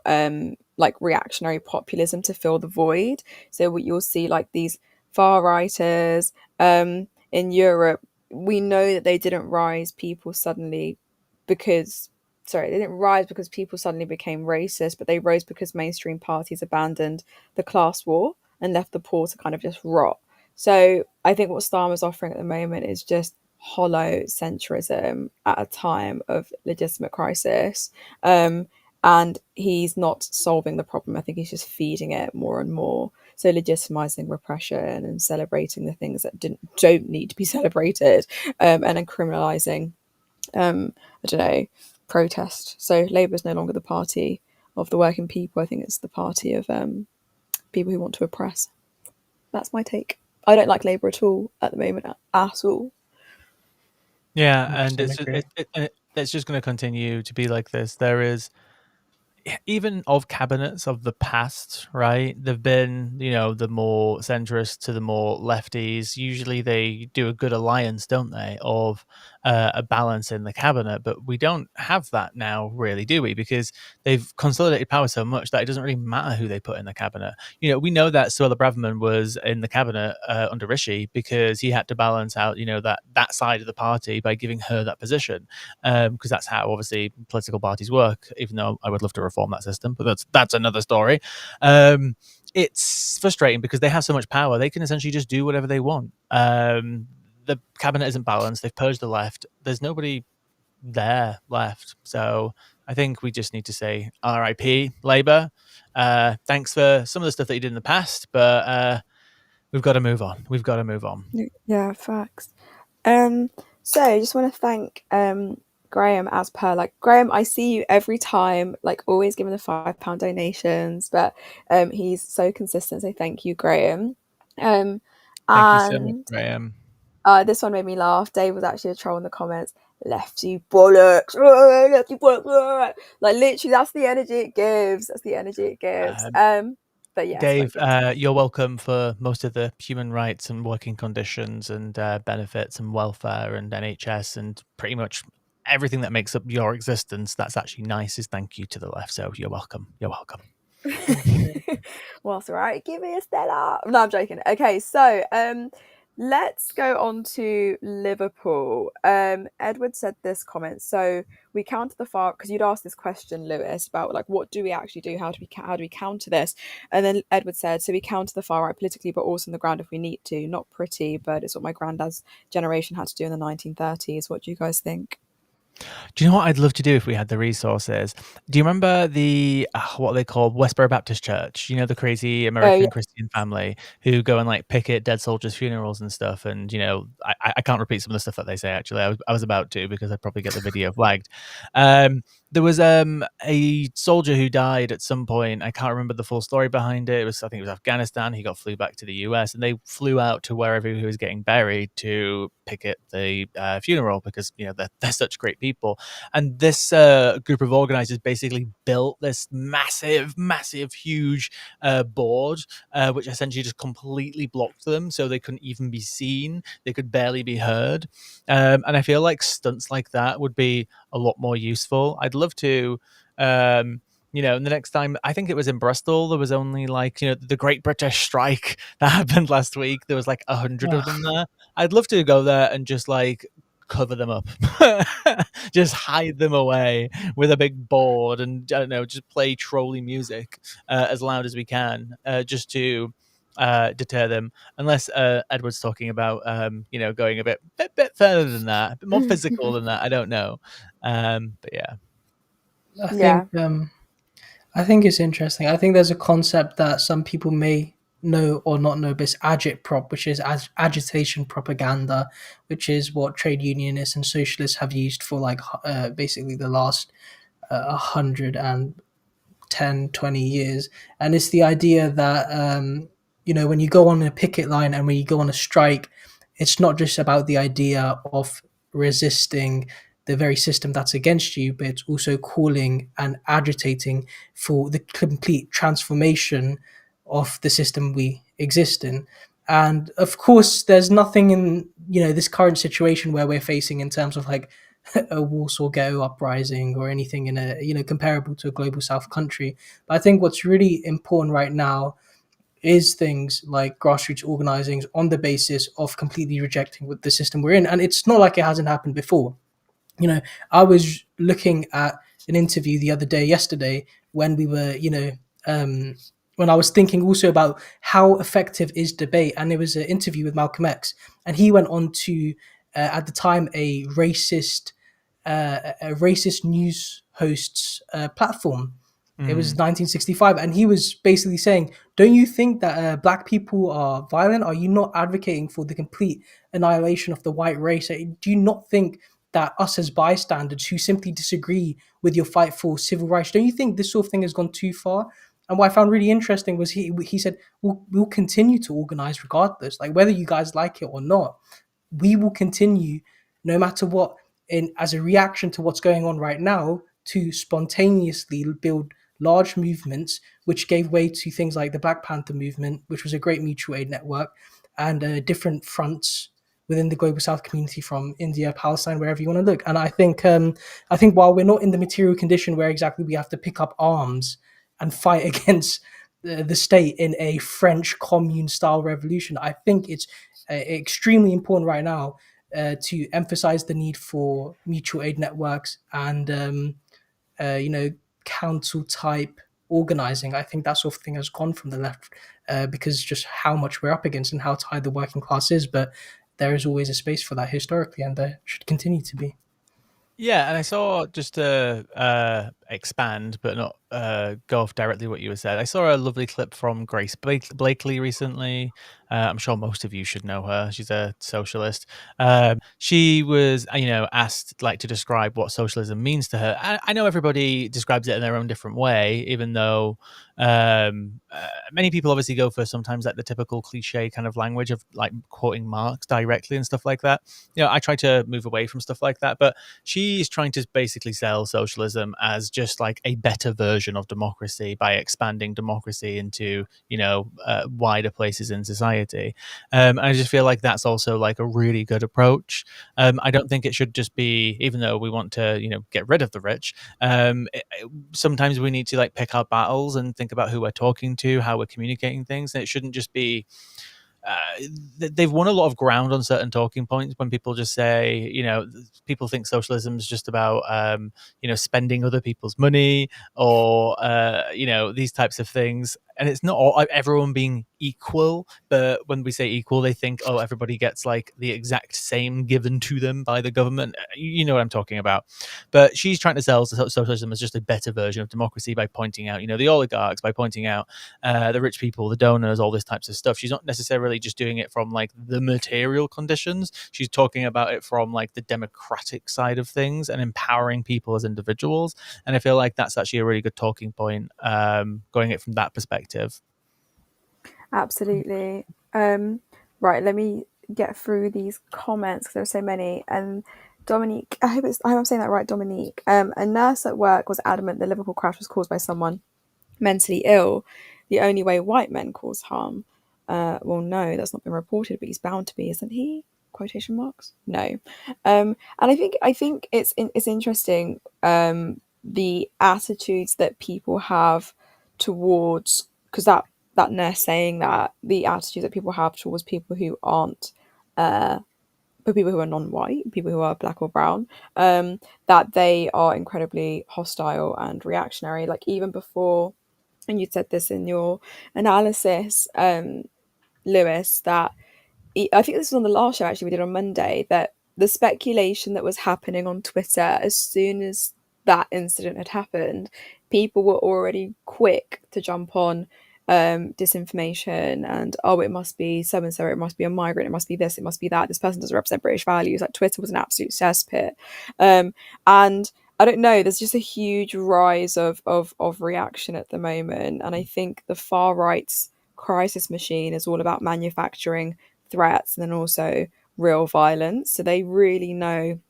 like reactionary populism to fill the void. So what you'll see like these far righters in Europe, we know that they didn't rise people suddenly because sorry, they didn't rise because people suddenly became racist, but they rose because mainstream parties abandoned the class war and left the poor to kind of just rot. So I think what Starmer's offering at the moment is just hollow centrism at a time of legitimate crisis. And he's not solving the problem. I think he's just feeding it more and more. So legitimizing repression and celebrating the things that don't need to be celebrated, and then criminalizing, I don't know, protest. So Labour is no longer the party of the working people. I think it's the party of people who want to oppress. That's my take. I don't like Labour at all at the moment, at all. Yeah, and 100% agree. it's just going to continue to be like this. There is even of cabinets of the past, right? They've been, the more centrist to the more lefties. Usually they do a good alliance, don't they, of a balance in the cabinet. But we don't have that now, really, do we? Because they've consolidated power so much that it doesn't really matter who they put in the cabinet. We know that Suella Braverman was in the cabinet under Rishi because he had to balance out, that side of the party by giving her that position, because that's how obviously political parties work. Even though I would love to reform that system, but that's another story. It's frustrating because they have so much power; they can essentially just do whatever they want. The cabinet isn't balanced; they've purged the left. There's nobody there left, so I think we just need to say R.I.P. Labour. Thanks for some of the stuff that you did in the past, but we've got to move on. We've got to move on. Yeah, facts. Um, so I just want to thank Graham as per like Graham, I see you every time, like always giving the £5 donations, but he's so consistent. So thank you, Graham. Um, Thank you so much, and Graham. this one made me laugh. Dave was actually a troll in the comments. Lefty bollocks, lefty bollocks. Like literally, that's the energy it gives. That's the energy it gives. Uh, But yes, won't Dave, get into. you're welcome for most of the human rights and working conditions and benefits and welfare and NHS and pretty much everything that makes up your existence. That's actually nice. Is thank you to the left. So you're welcome. You're welcome. Well, that's all right. Give me a Stella. No, I'm joking. Okay, so let's go on to Liverpool. Edward said this comment. So we counter the far because you'd asked this question, Lewis, about like what do we actually do? How do we counter this? And then Edward said, so we counter the far right politically, but also on the ground if we need to. Not pretty, but it's what my granddad's generation had to do in the 1930s. What do you guys think? Do you know what I'd love to do if we had the resources? Do you remember the what are they called, Westboro Baptist Church? The crazy Oh yeah. American Christian family who go and like picket dead soldiers' funerals and stuff. And I can't repeat some of the stuff that they say. Actually, I was about to because I'd probably get the video flagged. There was a soldier who died at some point. I can't remember the full story behind it. I think it was Afghanistan. He got flew back to the US, and they flew out to wherever he was getting buried to picket the funeral because they're such great people. And this group of organizers basically built this massive, huge board, which essentially just completely blocked them, so they couldn't even be seen. They could barely be heard. And I feel like stunts like that would be a lot more useful. I'd love to. And the next time, I think it was in Bristol, there was only like, the Great British Strike that happened last week. There was like 100 of them there. I'd love to go there and just like cover them up, just hide them away with a big board and I don't know, just play trolley music as loud as we can, just to deter them. Unless Edward's talking about going a bit further than that, a bit more physical than that. I don't know, but yeah. I Yeah. think I think it's interesting. I think there's a concept that some people may know or not know, but it's agitprop, which is agitation propaganda, which is what trade unionists and socialists have used for like basically the last 110-20 years. And it's the idea that when you go on a picket line and when you go on a strike, it's not just about the idea of resisting the very system that's against you, but it's also calling and agitating for the complete transformation of the system we exist in. And of course, there's nothing in this current situation where we're facing in terms of like a Warsaw Ghetto uprising or anything in a comparable to a global South country. But I think what's really important right now is things like grassroots organizing on the basis of completely rejecting what the system we're in. And it's not like it hasn't happened before. you know, I was looking at an interview the other day, yesterday, when we were, um, when I was thinking also about how effective is debate, and there was an interview with Malcolm X, and he went on to, at the time, a racist news host's platform. It was Mm. 1965, and he was basically saying, "Don't you think that black people are violent? Are you not advocating for the complete annihilation of the white race? Do you not think that us as bystanders who simply disagree with your fight for civil rights, don't you think this sort of thing has gone too far?" And what I found really interesting was he said, "We'll continue to organize regardless, like whether you guys like it or not. We will continue, no matter what, in as a reaction to what's going on right now, to spontaneously build large movements, which gave way to things like the Black Panther movement, which was a great mutual aid network, and different fronts within the global South community, from India, Palestine, wherever you want to look." And I think while we're not in the material condition where exactly we have to pick up arms and fight against the state in a French commune style revolution, I think it's extremely important right now to emphasize the need for mutual aid networks and uh, you know council type organizing. I think that sort of thing has gone from the left because just how much we're up against and how tired the working class is. But there is always a space for that historically, and there should continue to be. Yeah, and I saw, just to expand, but not go off directly what you said. I saw a lovely clip from Grace Blakely recently. I'm sure most of you should know her. She's a socialist. She was, asked like to describe what socialism means to her. I know everybody describes it in their own different way, even though many people obviously go for sometimes like the typical cliche kind of language of like quoting Marx directly and stuff like that. I try to move away from stuff like that, but she's trying to basically sell socialism as just like a better version of democracy by expanding democracy into, wider places in society. And I just feel like that's also like a really good approach. I don't think it should just be, even though we want to, get rid of the rich, sometimes we need to like pick our battles and think about who we're talking to, how we're communicating things. And it shouldn't just be they've won a lot of ground on certain talking points when people just say, people think socialism is just about, spending other people's money, or, these types of things. And it's not all everyone being equal, but when we say equal, they think, oh, everybody gets like the exact same given to them by the government. You know what I'm talking about. But she's trying to sell socialism as just a better version of democracy by pointing out, the oligarchs, by pointing out the rich people, the donors, all this types of stuff. She's not necessarily just doing it from like the material conditions. She's talking about it from like the democratic side of things and empowering people as individuals. And I feel like that's actually a really good talking point, going it from that perspective. Absolutely. Um, right, let me get through these comments because there's so many. And Dominique, I hope I'm saying that right, Dominique. A nurse at work was adamant the Liverpool crash was caused by someone mentally ill. The only way white men cause harm. Well, no, that's not been reported, but he's bound to be, isn't he? Quotation marks. No. And I think it's interesting, the attitudes that people have towards, because that nurse saying that, the attitudes that people have towards people who aren't for people who are non-white, people who are black or brown, that they are incredibly hostile and reactionary. Like even before, and you said this in your analysis, Lewis, that I think this was on the last show actually we did on Monday, that the speculation that was happening on Twitter as soon as that incident had happened, people were already quick to jump on disinformation, and oh, it must be so and so, it must be a migrant, it must be this, it must be that. This person doesn't represent British values. Like Twitter was an absolute cesspit, and I don't know. There's just a huge rise of reaction at the moment, and I think the far right's crisis machine is all about manufacturing threats and then also real violence. So they really know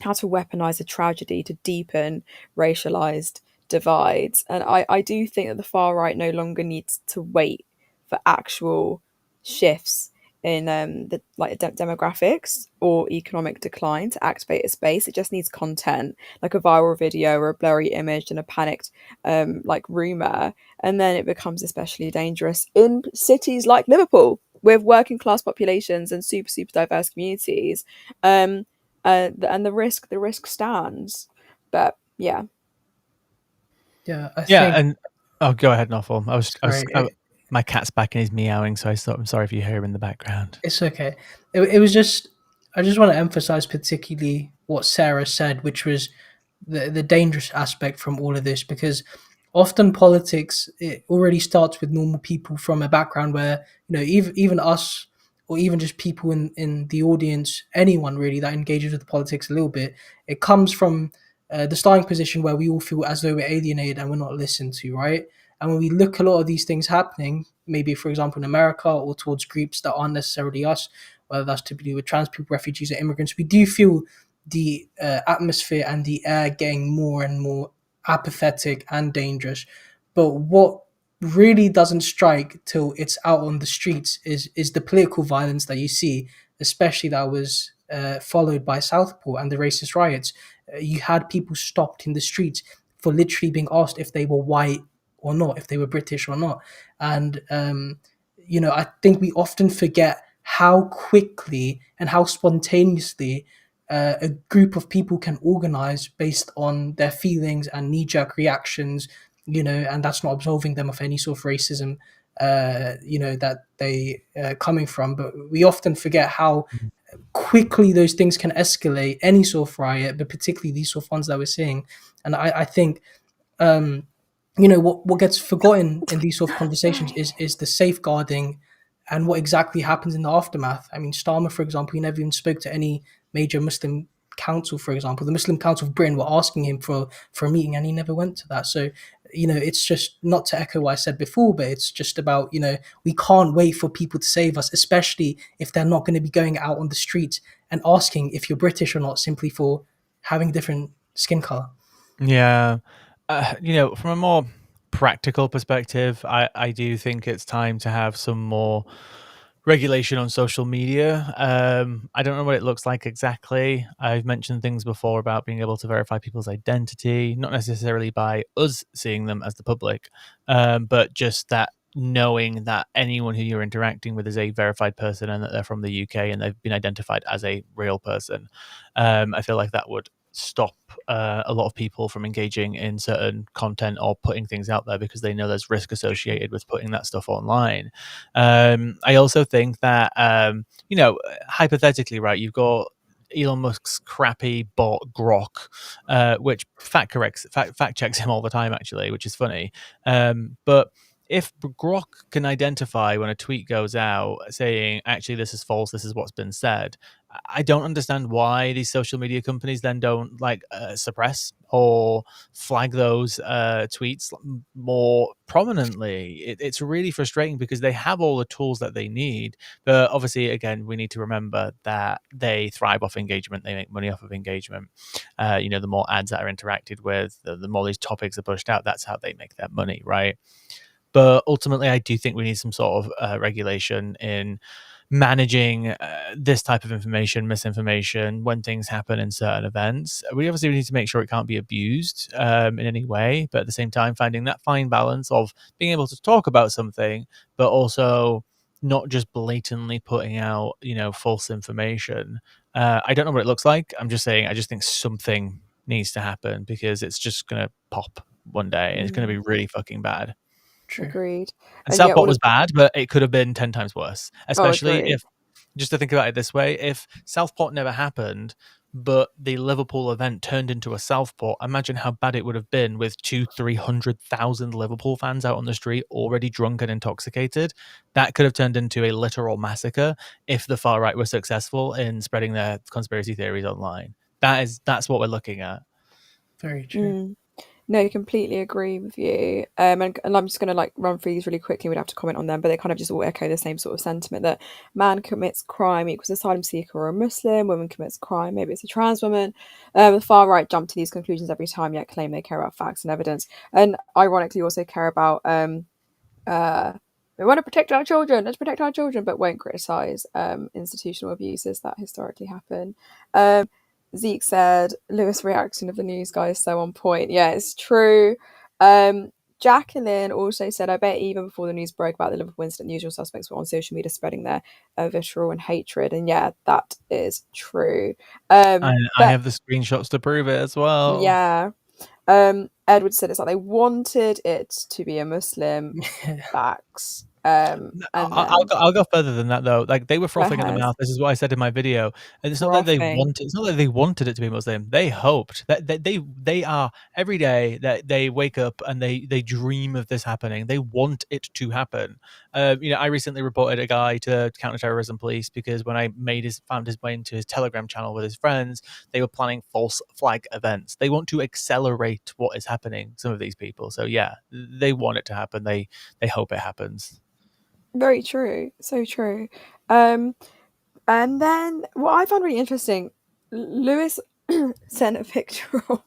how to weaponize a tragedy to deepen racialized divides. And I do think that the far right no longer needs to wait for actual shifts in the demographics or economic decline to activate its base. It just needs content, like a viral video or a blurry image and a panicked rumor, and then it becomes especially dangerous in cities like Liverpool with working class populations and super diverse communities. And the risk stands. But yeah. Yeah, I Yeah, think and oh, go ahead, Novel. sorry. My cat's back and he's meowing, so I'm sorry if you hear him in the background. It's okay. It was just I just want to emphasize particularly what Sarah said, which was the dangerous aspect from all of this, because often politics, it already starts with normal people from a background where, even us, or even just people in the audience, anyone really that engages with politics a little bit, it comes from the starting position where we all feel as though we're alienated and we're not listened to, right? And when we look at a lot of these things happening, maybe for example in America or towards groups that aren't necessarily us, whether that's to do with trans people, refugees, or immigrants, we do feel the atmosphere and the air getting more and more apathetic and dangerous. But what really doesn't strike till it's out on the streets is the political violence that you see, especially that was followed by Southport and the racist riots. You had people stopped in the streets for literally being asked if they were white or not, if they were British or not. And, I think we often forget how quickly and how spontaneously a group of people can organize based on their feelings and knee jerk reactions, and that's not absolving them of any sort of racism, that they coming from. But we often forget how quickly those things can escalate any sort of riot, but particularly these sort of ones that we're seeing. And I think um, what gets forgotten in these sort of conversations is the safeguarding and what exactly happens in the aftermath. I mean, Starmer, for example, he never even spoke to any major Muslim council. For example, the Muslim Council of Britain were asking him for a meeting, and he never went to that. So, it's just not to echo what I said before, but it's just about, we can't wait for people to save us, especially if they're not going to be going out on the streets and asking if you're British or not simply for having different skin color. Yeah. From a more practical perspective, I do think it's time to have some more regulation on social media. I don't know what it looks like exactly. I've mentioned things before about being able to verify people's identity, not necessarily by us seeing them as the public, but just that knowing that anyone who you're interacting with is a verified person and that they're from the UK and they've been identified as a real person. I feel like that would stop a lot of people from engaging in certain content or putting things out there because they know there's risk associated with putting that stuff online. I also think that hypothetically, right, you've got Elon Musk's crappy bot Grok, which fact checks him all the time, actually, which is funny. But if Grok can identify when a tweet goes out saying, actually, this is false, this is what's been said, I don't understand why these social media companies then don't suppress or flag those tweets more prominently. It's really frustrating because they have all the tools that they need. But obviously, again, we need to remember that they thrive off engagement. They make money off of engagement. The more ads that are interacted with, the more these topics are pushed out. That's how they make their money, right? But ultimately, I do think we need some sort of regulation in managing this type of information, misinformation, when things happen in certain events. We obviously need to make sure it can't be abused in any way, but at the same time, finding that fine balance of being able to talk about something, but also not just blatantly putting out, false information. I don't know what it looks like. I'm just saying, I just think something needs to happen because it's just going to pop one day and it's going to be really fucking bad. True. Agreed. And And yeah, Southport all was of bad, but it could have been 10 times worse. oh, Especially agreed. if, just to think about it this way, if Southport never happened, but the Liverpool event turned into a Southport. Imagine how bad it would have been with 200,000-300,000 Liverpool fans out on the street, already drunk and intoxicated. That could have turned into a literal massacre if the far right were successful in spreading their conspiracy theories online. That's what we're looking at. Very true. Mm. No, completely agree with you. And I'm just going to like run through these really quickly. We'd have to comment on them, but they kind of just all echo the same sort of sentiment that man commits crime equals asylum seeker or a Muslim. Woman commits crime, maybe it's a trans woman. The far right jump to these conclusions every time, yet claim they care about facts and evidence, and ironically also care about we want to protect our children. Let's protect our children, but won't criticize institutional abuses that historically happen. Zeke said, Lewis' reaction of the news guy is so on point. Yeah, it's true. Jacqueline also said, I bet even before the news broke about the Liverpool incident, usual suspects were on social media spreading their vitriol and hatred. And yeah, that is true. I But have the screenshots to prove it as well. yeah, Edward said it's like they wanted it to be a Muslim. Facts. No, And then I'll go further than that though. Like they were go frothing at the ahead. mouth. This is what I said in my video, and it's not that they Frothing. wanted. It's not that they wanted it to be Muslim. They hoped that they are every day that they wake up and they dream of this happening. They want it to happen. I recently reported a guy to counterterrorism police because when I found his way into his Telegram channel with his friends, they were planning false flag events. They want to accelerate what is happening. Some of these people. So yeah, they want it to happen. They hope it happens. Very true. So true. Um, and then what I found really interesting, Lewis sent a picture of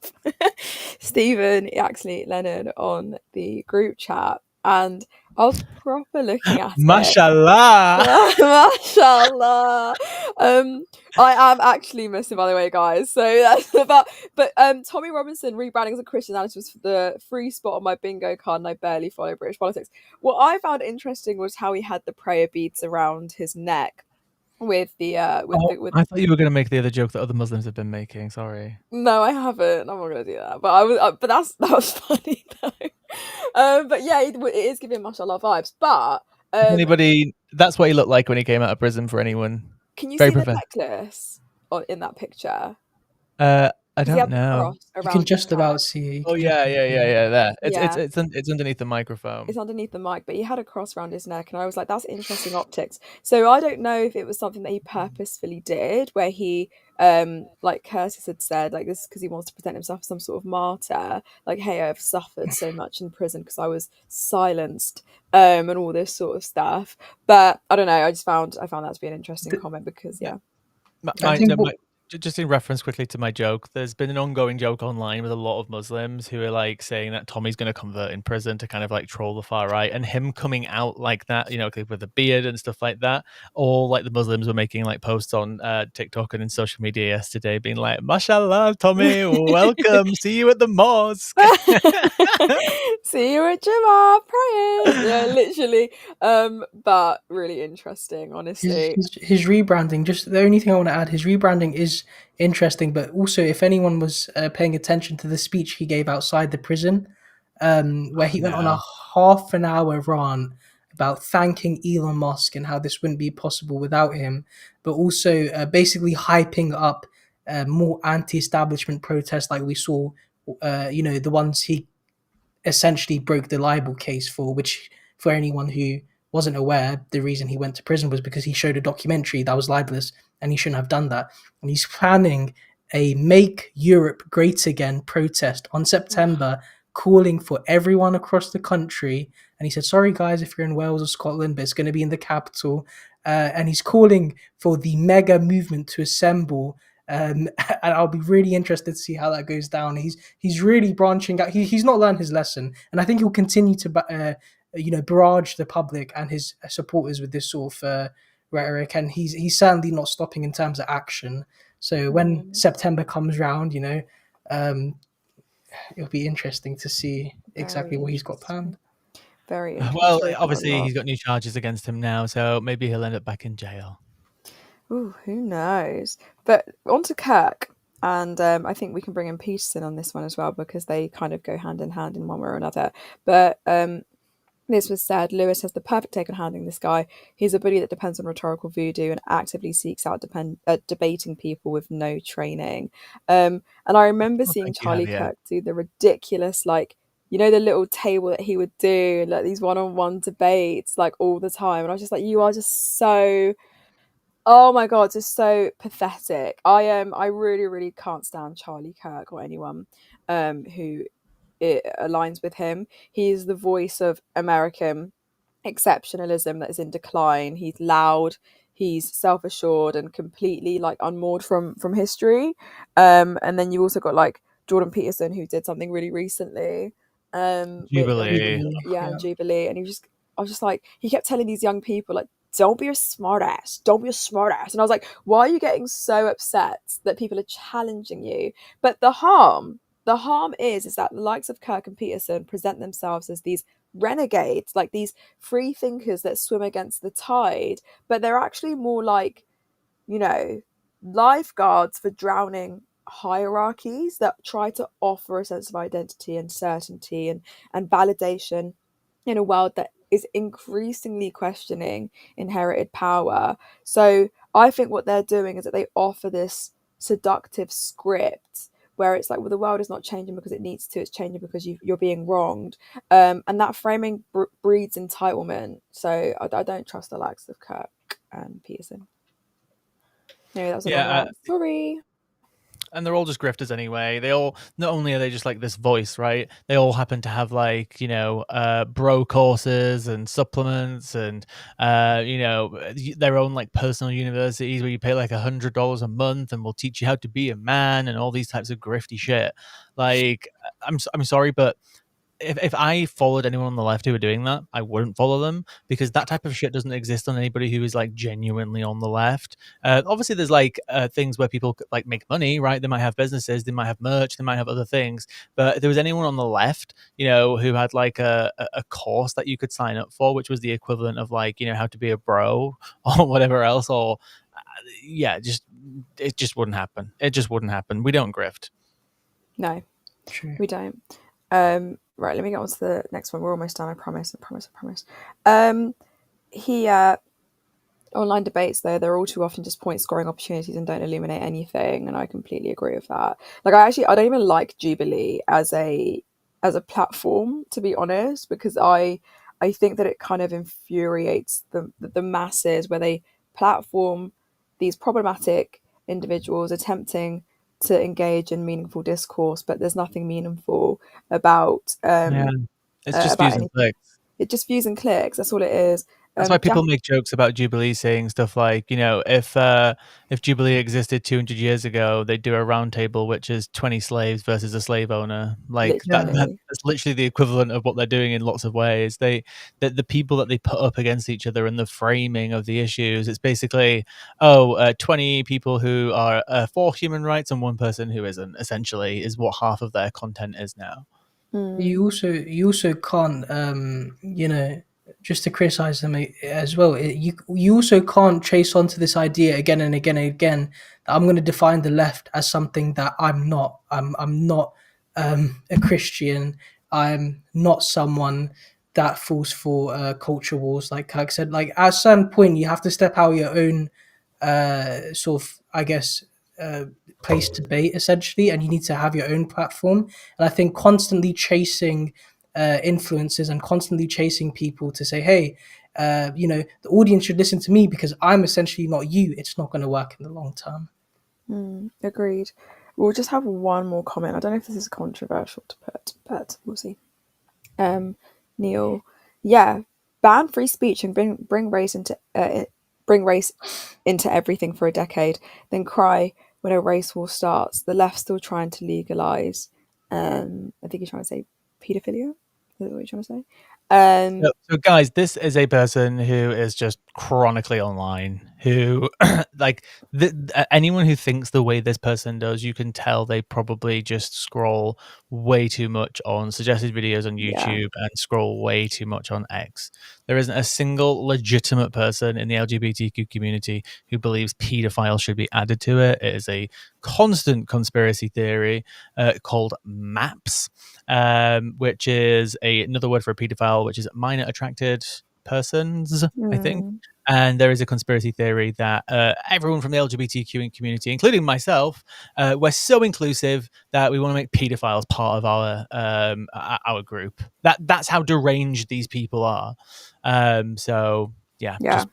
Stephen actually Lennon on the group chat, and I was proper looking at it. Mashallah. Mashallah. I am actually Muslim, by the way, guys. So that's about. But Tommy Robinson rebranding as a Christian analyst was the free spot on my bingo card, and I barely follow British politics. What I found interesting was how he had the prayer beads around his neck with the Oh, with. I thought you were going to make the other joke that other Muslims have been making. Sorry. No, I haven't. I'm not gonna do that. But I was. But that was funny though. But yeah, it is giving mashallah vibes. But Anybody? That's what he looked like when he came out of prison. For anyone, can you very see the professional. necklace in that picture? I Because he don't had the know. cross You can around his just neck. about see it. You Oh can just yeah, about yeah, see yeah, it. yeah. There, Yeah, it's underneath the microphone. it's underneath the mic, but he had a cross around his neck, and I was like, "That's interesting optics." So I don't know if it was something that he purposefully did, where he, like Curtis had said, like this because he wants to present himself as some sort of martyr, like, "Hey, I've suffered so much in prison because I was silenced," and all this sort of stuff. But I don't know. I found that to be an interesting The- comment because yeah. My, I my, think my what just in reference quickly to my joke, there's been an ongoing joke online with a lot of Muslims who are like saying that Tommy's going to convert in prison to kind of like troll the far right, and him coming out like that, with a beard and stuff like that. All like the Muslims were making like posts on TikTok and in social media yesterday, being like, "Mashallah, Tommy, welcome, see you at the mosque." See you at Jimma praying. Yeah, literally. But really interesting, his, honestly. his his rebranding, just the only thing I want to add, his rebranding is interesting, but also if anyone was paying attention to the speech he gave outside the prison, where Oh he went on a no. half an hour rant about thanking Elon Musk and how this wouldn't be possible without him, but also basically hyping up more anti-establishment protests like we saw, the ones he essentially broke the libel case for, which, for anyone who wasn't aware, the reason he went to prison was because he showed a documentary that was libelous and he shouldn't have done that. And he's planning a Make Europe Great Again protest on September, calling for everyone across the country. And he said, sorry, guys, if you're in Wales or Scotland, but it's going to be in the capital. And he's calling for the mega movement to assemble. And I'll be really interested to see how that goes down. He's really branching out. He's not learned his lesson, and I think he'll continue to barrage the public and his supporters with this sort of rhetoric. And he's certainly not stopping in terms of action. So when Mm, September comes round, um, it'll be interesting to see exactly very what he's got interesting. planned. Very Well, interesting. A obviously lot. he's got new charges against him now, so maybe he'll end up back in jail. Ooh, who knows? But on to Kirk. And I think we can bring in Peterson on this one as well because they kind of go hand in hand in one way or another. But This was said. Lewis has the perfect take on handling this guy. He's a bully that depends on rhetorical voodoo and actively seeks out debating people with no training. And I remember Oh, seeing thank you, Charlie Javier. Kirk do the ridiculous, like, you know, the little table that he would do, like these one-on-one debates, like all the time. And I was just like, you are just so, oh my god, just so pathetic. I really, really can't stand Charlie Kirk or anyone who it aligns with him. He's the voice of American exceptionalism that is in decline. He's loud, he's self-assured and completely like unmoored from history. And then you also got like Jordan Peterson who did something really recently, which I think, Jubilee. Jubilee, yeah, and yeah. Jubilee. And he was just, I was just like, he kept telling these young people like, don't be a smart ass, don't be a smart ass. And I was like, why are you getting so upset that people are challenging you? But the harm is that the likes of Kirk and Peterson present themselves as these renegades, like these free thinkers that swim against the tide, but they're actually more like, you know, lifeguards for drowning hierarchies that try to offer a sense of identity and certainty and validation in a world that is increasingly questioning inherited power. So I think what they're doing is that they offer this seductive script where it's like, well, the world is not changing because it needs to, it's changing because you're being wronged. And that framing breeds entitlement. So I don't trust the likes of Kirk and Peterson. Anyway, that was a long Yeah, rant. Sorry. and they're all just grifters anyway. They all, not only are they just like this voice, right? They all happen to have like, bro courses and supplements and their own like personal universities where you pay like $100 a month and will teach you how to be a man and all these types of grifty shit. Like, I'm sorry, but if I followed anyone on the left who were doing that, I wouldn't follow them because that type of shit doesn't exist on anybody who is like genuinely on the left. Obviously, there's like things where people like make money, right? They might have businesses, they might have merch, they might have other things. But if there was anyone on the left, who had like a course that you could sign up for, which was the equivalent of like how to be a bro or whatever else, or yeah, just it just wouldn't happen. It just wouldn't happen. We don't grift. No, True. we don't. Right, let me get on to the next one. We're almost done, I promise, I promise, I promise. He Online debates, though, they're all too often just point scoring opportunities and don't illuminate anything, and I completely agree with that. Like, I don't even like Jubilee as a platform, to be honest, because I think that it kind of infuriates the masses where they platform these problematic individuals attempting to engage in meaningful discourse, but there's nothing meaningful Yeah, it's just about views and anything. clicks. It just views and clicks. That's all it is. That's why Jack, people make jokes about Jubilee saying stuff like, if Jubilee existed 200 years ago, they'd do a round table, which is 20 slaves versus a slave owner. Like Yeah. literally. that's literally the equivalent of what they're doing in lots of ways. The people that they put up against each other in the framing of the issues, it's basically, 20 people who are for human rights and one person who isn't. Essentially, is what half of their content is now. Mm, You also can't just to criticize them as well. You also can't trace onto this idea again and again and again that I'm going to define the left as something that I'm not. I'm not a Christian. I'm not someone that falls for culture wars, like Kirk said. Like at a certain point, you have to step out your own sort of, I guess, uh, place to debate essentially, and you need to have your own platform. And I think constantly chasing influences and constantly chasing people to say, hey, the audience should listen to me because I'm essentially not you. It's not going to work in the long term. agreed. We'll just have one more comment. I don't know if this is controversial to put, but we'll see. Neil, yeah, ban free speech and bring race into everything for a decade, then cry when a race war starts. The left's still trying to legalize. I think you're trying to say pedophilia. Is that what you're trying to say? So, guys, this is a person who is just chronically online. Who, like, anyone who thinks the way this person does, you can tell they probably just scroll way too much on suggested videos on Yeah. YouTube and scroll way too much on X. There isn't a single legitimate person in the LGBTQ community who believes paedophile should be added to it. It is a constant conspiracy theory called MAPS, which is another word for a paedophile, well, which is minor attracted persons, I think. Mm. And there is a conspiracy theory that everyone from the LGBTQ community, including myself, we're so inclusive that we want to make paedophiles part of our group. That's how deranged these people are. So yeah, Yeah. just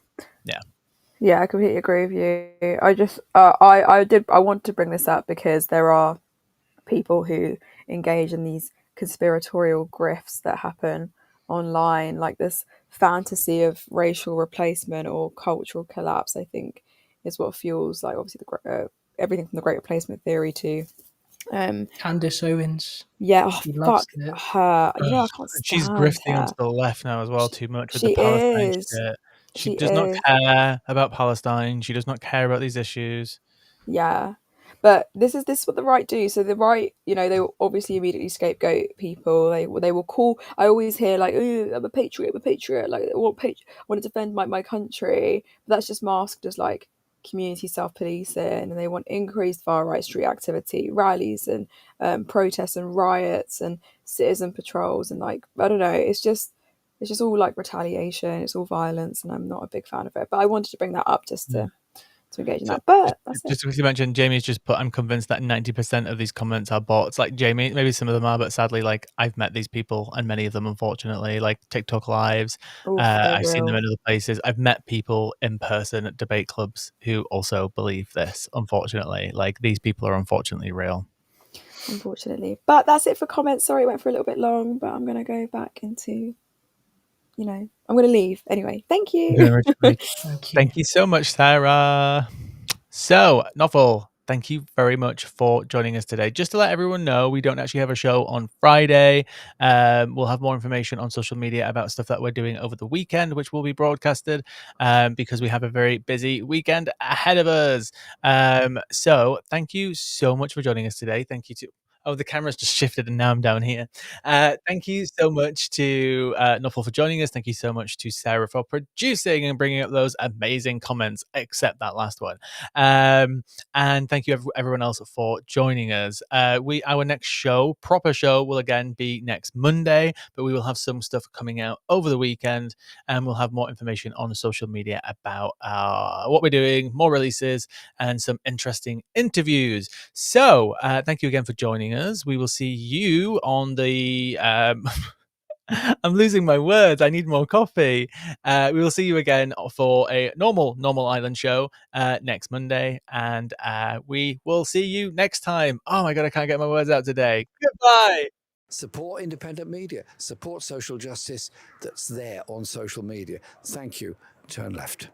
yeah. Yeah, I completely agree with you. I just, I want to bring this up because there are people who engage in these conspiratorial grifts that happen online, like this fantasy of racial replacement or cultural collapse. I think is what fuels, like, obviously everything from the Great Replacement theory to, um, Candace Owens, yeah, oh she loves fuck it. her. You know, Ugh, I can't she's stand grifting onto her. the left now as well too much with the She Palestine is. shit. She She does not is. care about Palestine. She does not care about these issues. Yeah. But this is what the right do. So the right, they will obviously immediately scapegoat people. They will call. I always hear like, "Oh, I'm a patriot. I'm a patriot. Like, I want to defend my country." But that's just masked as like community self-policing, and they want increased far right street activity, rallies, and protests and riots and citizen patrols, and like, I don't know. It's just all like retaliation. It's all violence, and I'm not a big fan of it. But I wanted to bring that up just Yeah. to engage in So that. But that's it. just to mention, Jamie's just put, I'm convinced that 90% of these comments are bots. Like Jamie, maybe some of them are, but sadly, like I've met these people and many of them, unfortunately, like TikTok lives. Oof, they're I've seen them real. in other places. I've met people in person at debate clubs who also believe this, unfortunately. Like these people are unfortunately real. Unfortunately. But that's it for comments. Sorry, it went for a little bit long, but I'm going to go back into, I'm going to leave. Anyway, thank I'm you. gonna retreat. Thank you. Thank you so much, Sarah. So, Novel, thank you very much for joining us today. Just to let everyone know, we don't actually have a show on Friday. We'll have more information on social media about stuff that we're doing over the weekend, which will be broadcasted because we have a very busy weekend ahead of us. So, thank you so much for joining us today. Thank you to Oh, the camera's just shifted and now I'm down here. Thank you so much to Nuffle for joining us. Thank you so much to Sarah for producing and bringing up those amazing comments, except that last one. And thank you everyone else for joining us. Our next show, proper show, will again be next Monday, but we will have some stuff coming out over the weekend, and we'll have more information on social media about what we're doing, more releases, and some interesting interviews. So thank you again for joining us. We will see you on the I'm losing my words. I need more coffee. We will see you again for a normal island show next Monday, and we will see you next time. Oh my god, I can't get my words out today. Goodbye. Support independent media, support social justice that's there on social media. Thank you. Turn left.